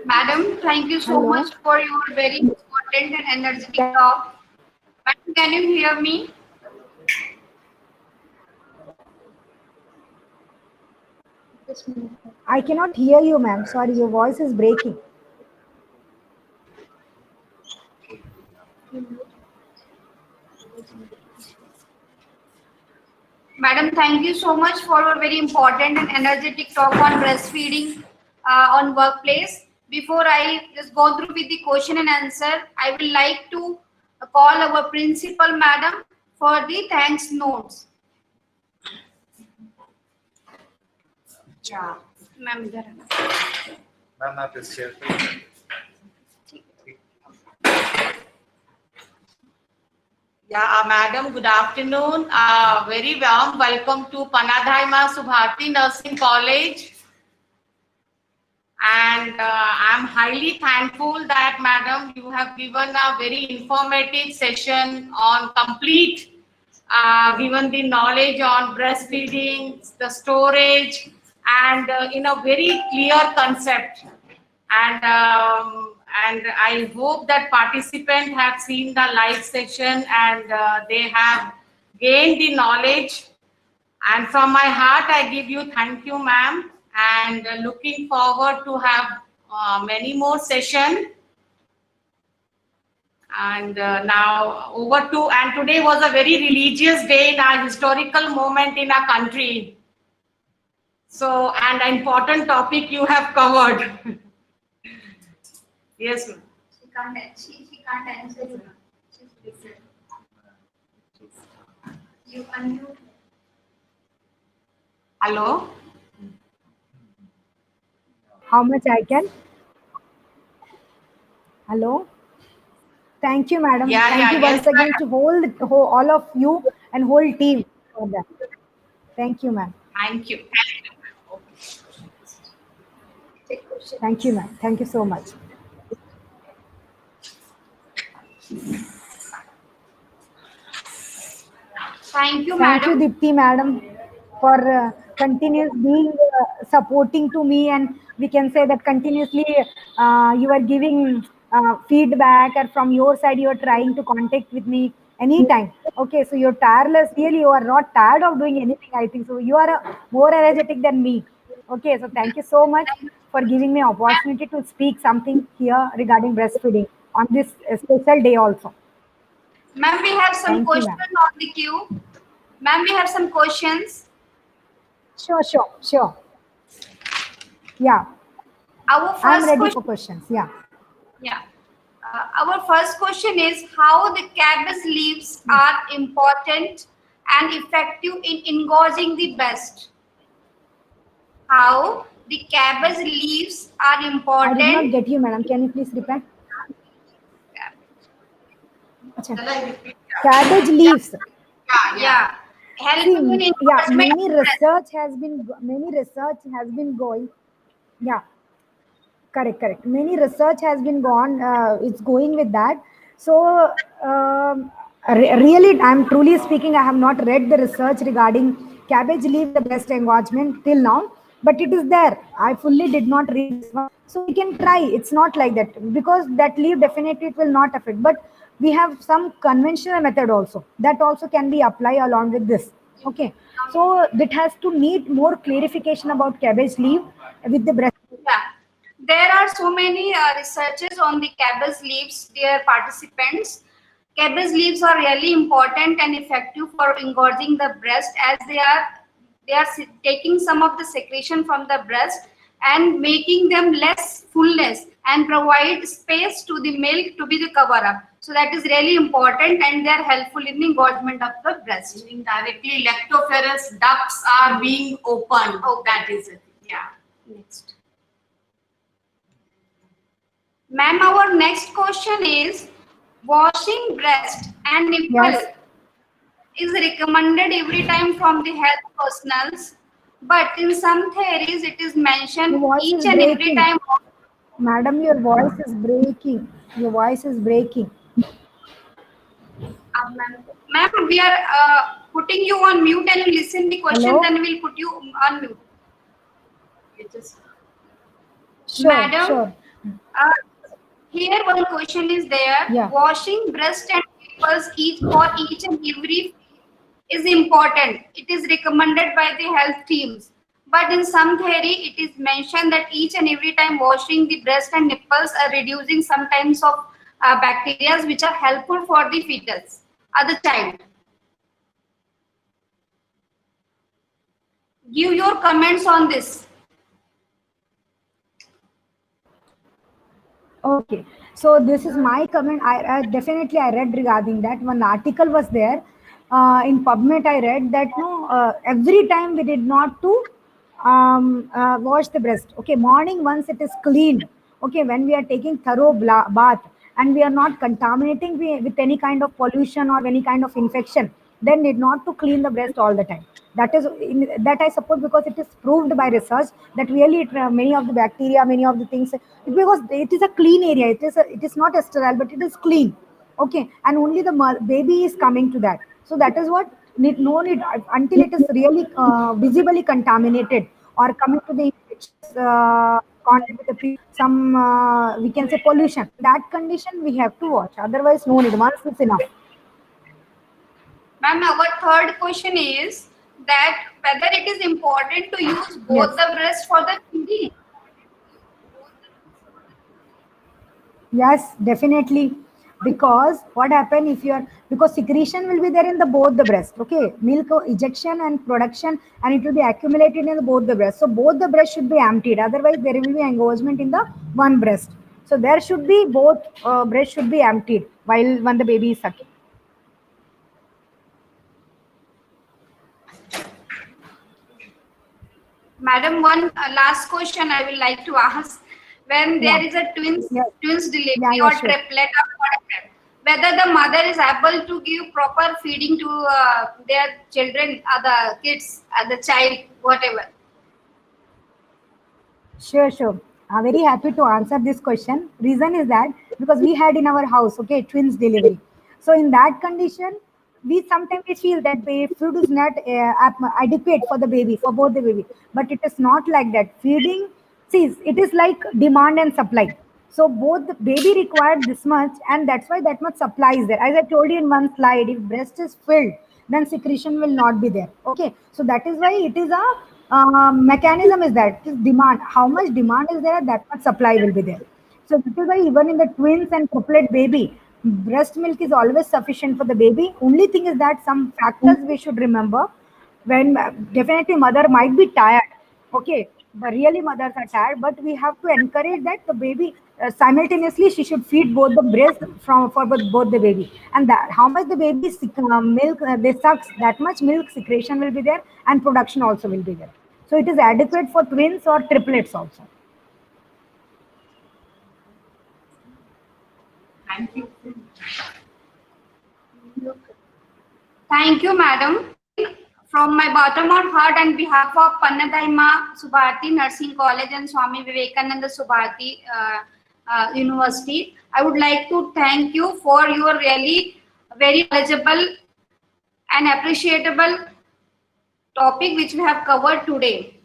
Madam, thank you so Hello? much for your very important and energetic talk. Madam, can you hear me? I cannot hear you, ma'am. Sorry, your voice is breaking. Madam, thank you so much for your very important and energetic talk on breastfeeding on workplace. Before I just go through with the question and answer, I would like to call our principal madam for the thanks notes. Yeah, ma'am, इधर आना. Ma'am आप इस chair पे Yeah, madam, good afternoon. Very warm welcome to Panadhaima Subhati Nursing College. And I'm highly thankful that, Madam, you have given a very informative session on complete, given the knowledge on breastfeeding, the storage, and in a very clear concept. And I hope that participants have seen the live session and they have gained the knowledge. And from my heart, I give you thank you, ma'am, and looking forward to have many more sessions. And now over to, and today was a very religious day in our historical moment in our country. So, and an important topic you have covered. Yes, ma'am. She can't answer you. She's busy. You unmute. Hello? How much I can? Hello? Thank you, madam. Yeah, Thank yeah, you yes, once again madam. to all of you and whole team for that. Thank you, ma'am. Thank you. Take question. Thank you, ma'am. Thank you so much. Thank you, Thank you, madam. Dipti, madam, for continuous being supporting to me, and we can say that continuously you are giving feedback, or from your side you are trying to contact with me anytime. Okay, so you're tireless. Really, you are not tired of doing anything. I think so. You are more energetic than me. Okay, so thank you so much for giving me opportunity to speak something here regarding breastfeeding on this special day also. Ma'am, we have some Thank you, questions ma'am. on the queue. Ma'am, we have some questions. Sure. Yeah. Our I'm first ready question, for questions. Yeah. yeah. Our first question is how the cabbage leaves are important and effective in engorging the breast. How the cabbage leaves are I did not important. get you, madam. Can you please repeat? Acha. Cabbage leaves. Yeah. Helping in See, yeah, engorgement of breast. many research has been going. Yeah, correct. Many research has been gone. It's going with that. So, really, I'm truly speaking. I have not read the research regarding cabbage leaf, the breast engorgement till now, but it is there. I fully did not read this one, so we can try. It's not like that because that leaf definitely it will not affect. But we have some conventional method also that also can be applied along with this. Okay, so that has to need more clarification about cabbage leaf with the breast. Yeah. There are so many researches on the cabbage leaves, dear participants. Cabbage leaves are really important and effective for engorging the breast as they are taking some of the secretion from the breast and making them less fullness and provide space to the milk to be the cover up. So that is really important and they are helpful in the engorgement of the breast. Indirectly, lactoferous ducts are being opened. Oh, That is it. Yeah. Next. Ma'am, our next question is washing breast and nipple Yes. is recommended every time from the health personals, but in some theories it is Your mentioned voice each is and every breaking. time. Madam, your voice is breaking. Your voice is breaking. Ma'am, we are putting you on mute and you listen the question, Hello? then we'll put you on mute. It is. Madam, Sure. uh, here one question is there. Yeah. Washing breast and nipples each and every is important. It is recommended by the health teams. But in some theory, it is mentioned that each and every time washing the breast and nipples are reducing some types of bacteria which are helpful for the fetus or the child. Give your comments on this. Okay. So this is my comment. I definitely I read regarding that. One article was there in PubMed. I read that no, every time we did not to wash the breast. Okay, morning once it is cleaned. Okay, when we are taking thorough bath and we are not contaminating with any kind of pollution or any kind of infection. then need not to clean the breast all the time. That is that I suppose, because it is proved by research that really many of the bacteria, many of the things, because it is a clean area. It is not a sterile, but it is clean. Okay, and only the baby is coming to that. So that is what no need until it is really visibly contaminated or coming to the contact with the some we can say pollution. That condition we have to watch. Otherwise, no need. Once is enough. Ma'am, our third question is that whether it is important to use both Yes. the breasts for the feeding. Yes, definitely. Because what happen if you are, because secretion will be there in the both the breast. Okay, milk ejection and production, and it will be accumulated in the both the breast. So both the breast should be emptied. Otherwise, there will be engorgement in the one breast. So there should be both breast should be emptied while when the baby is sucking. Madam, one last question I will like to ask. When there Yeah. is a twins Yeah. delivery Yeah, or sure. triplet or quadruplet, whether the mother is able to give proper feeding to their children, the kids, the child, whatever. Sure, sure. I'm very happy to answer this question. Reason is that because we had in our house, okay, twins delivery. So in that condition, we sometimes we feel that food is not adequate for the baby, for both the baby. But it is not like that. Feeding, see, it is like demand and supply. So both the baby required this much, and that's why that much supply is there. As I told you in one slide, if breast is filled, then secretion will not be there. Okay, so that is why it is a mechanism is that it is demand. How much demand is there, that much supply will be there. So this is why even in the twins and triplet baby, breast milk is always sufficient for the baby. Only thing is that some factors we should remember when definitely mother might be tired. Okay, but really mothers are tired, but we have to encourage that the baby simultaneously she should feed both the breast from for both the baby, and that how much the baby milk they sucks, that much milk secretion will be there and production also will be there. So it is adequate for twins or triplets also. Thank you. Thank you, madam. From my bottom of heart and behalf of Pannadaima Subharati Nursing College and Swami Vivekananda Subharati University, I would like to thank you for your really very knowledgeable and appreciable topic which we have covered today.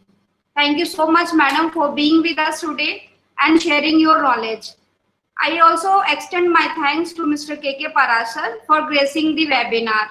Thank you so much, madam, for being with us today and sharing your knowledge. I also extend my thanks to Mr. K.K. Parasar for gracing the webinar.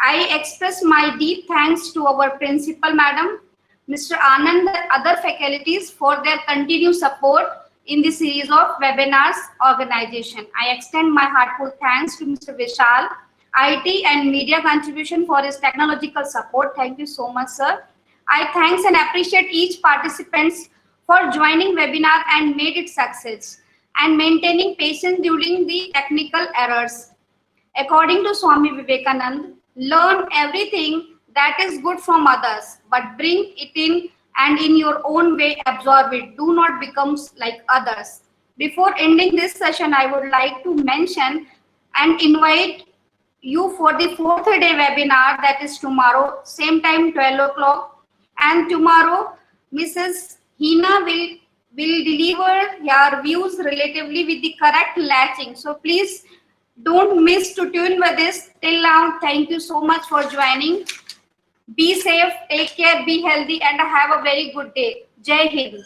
I express my deep thanks to our principal, madam, Mr. Anand, and other faculties for their continued support in the series of webinars organization. I extend my heartfelt thanks to Mr. Vishal, IT and media contribution for his technological support. Thank you so much, sir. I thanks and appreciate each participants for joining webinar and made it success and maintaining patience during the technical errors. According to Swami Vivekanand, learn everything that is good from others, but bring it in and in your own way absorb it. Do not become like others. Before ending this session, I would like to mention and invite you for the fourth day webinar, that is tomorrow, same time 12 o'clock. And tomorrow, Mrs. Hina will deliver your views relatively with the correct latching. So please don't miss to tune with this. Till now, thank you so much for joining. Be safe, take care, be healthy, and have a very good day. Jai Hind.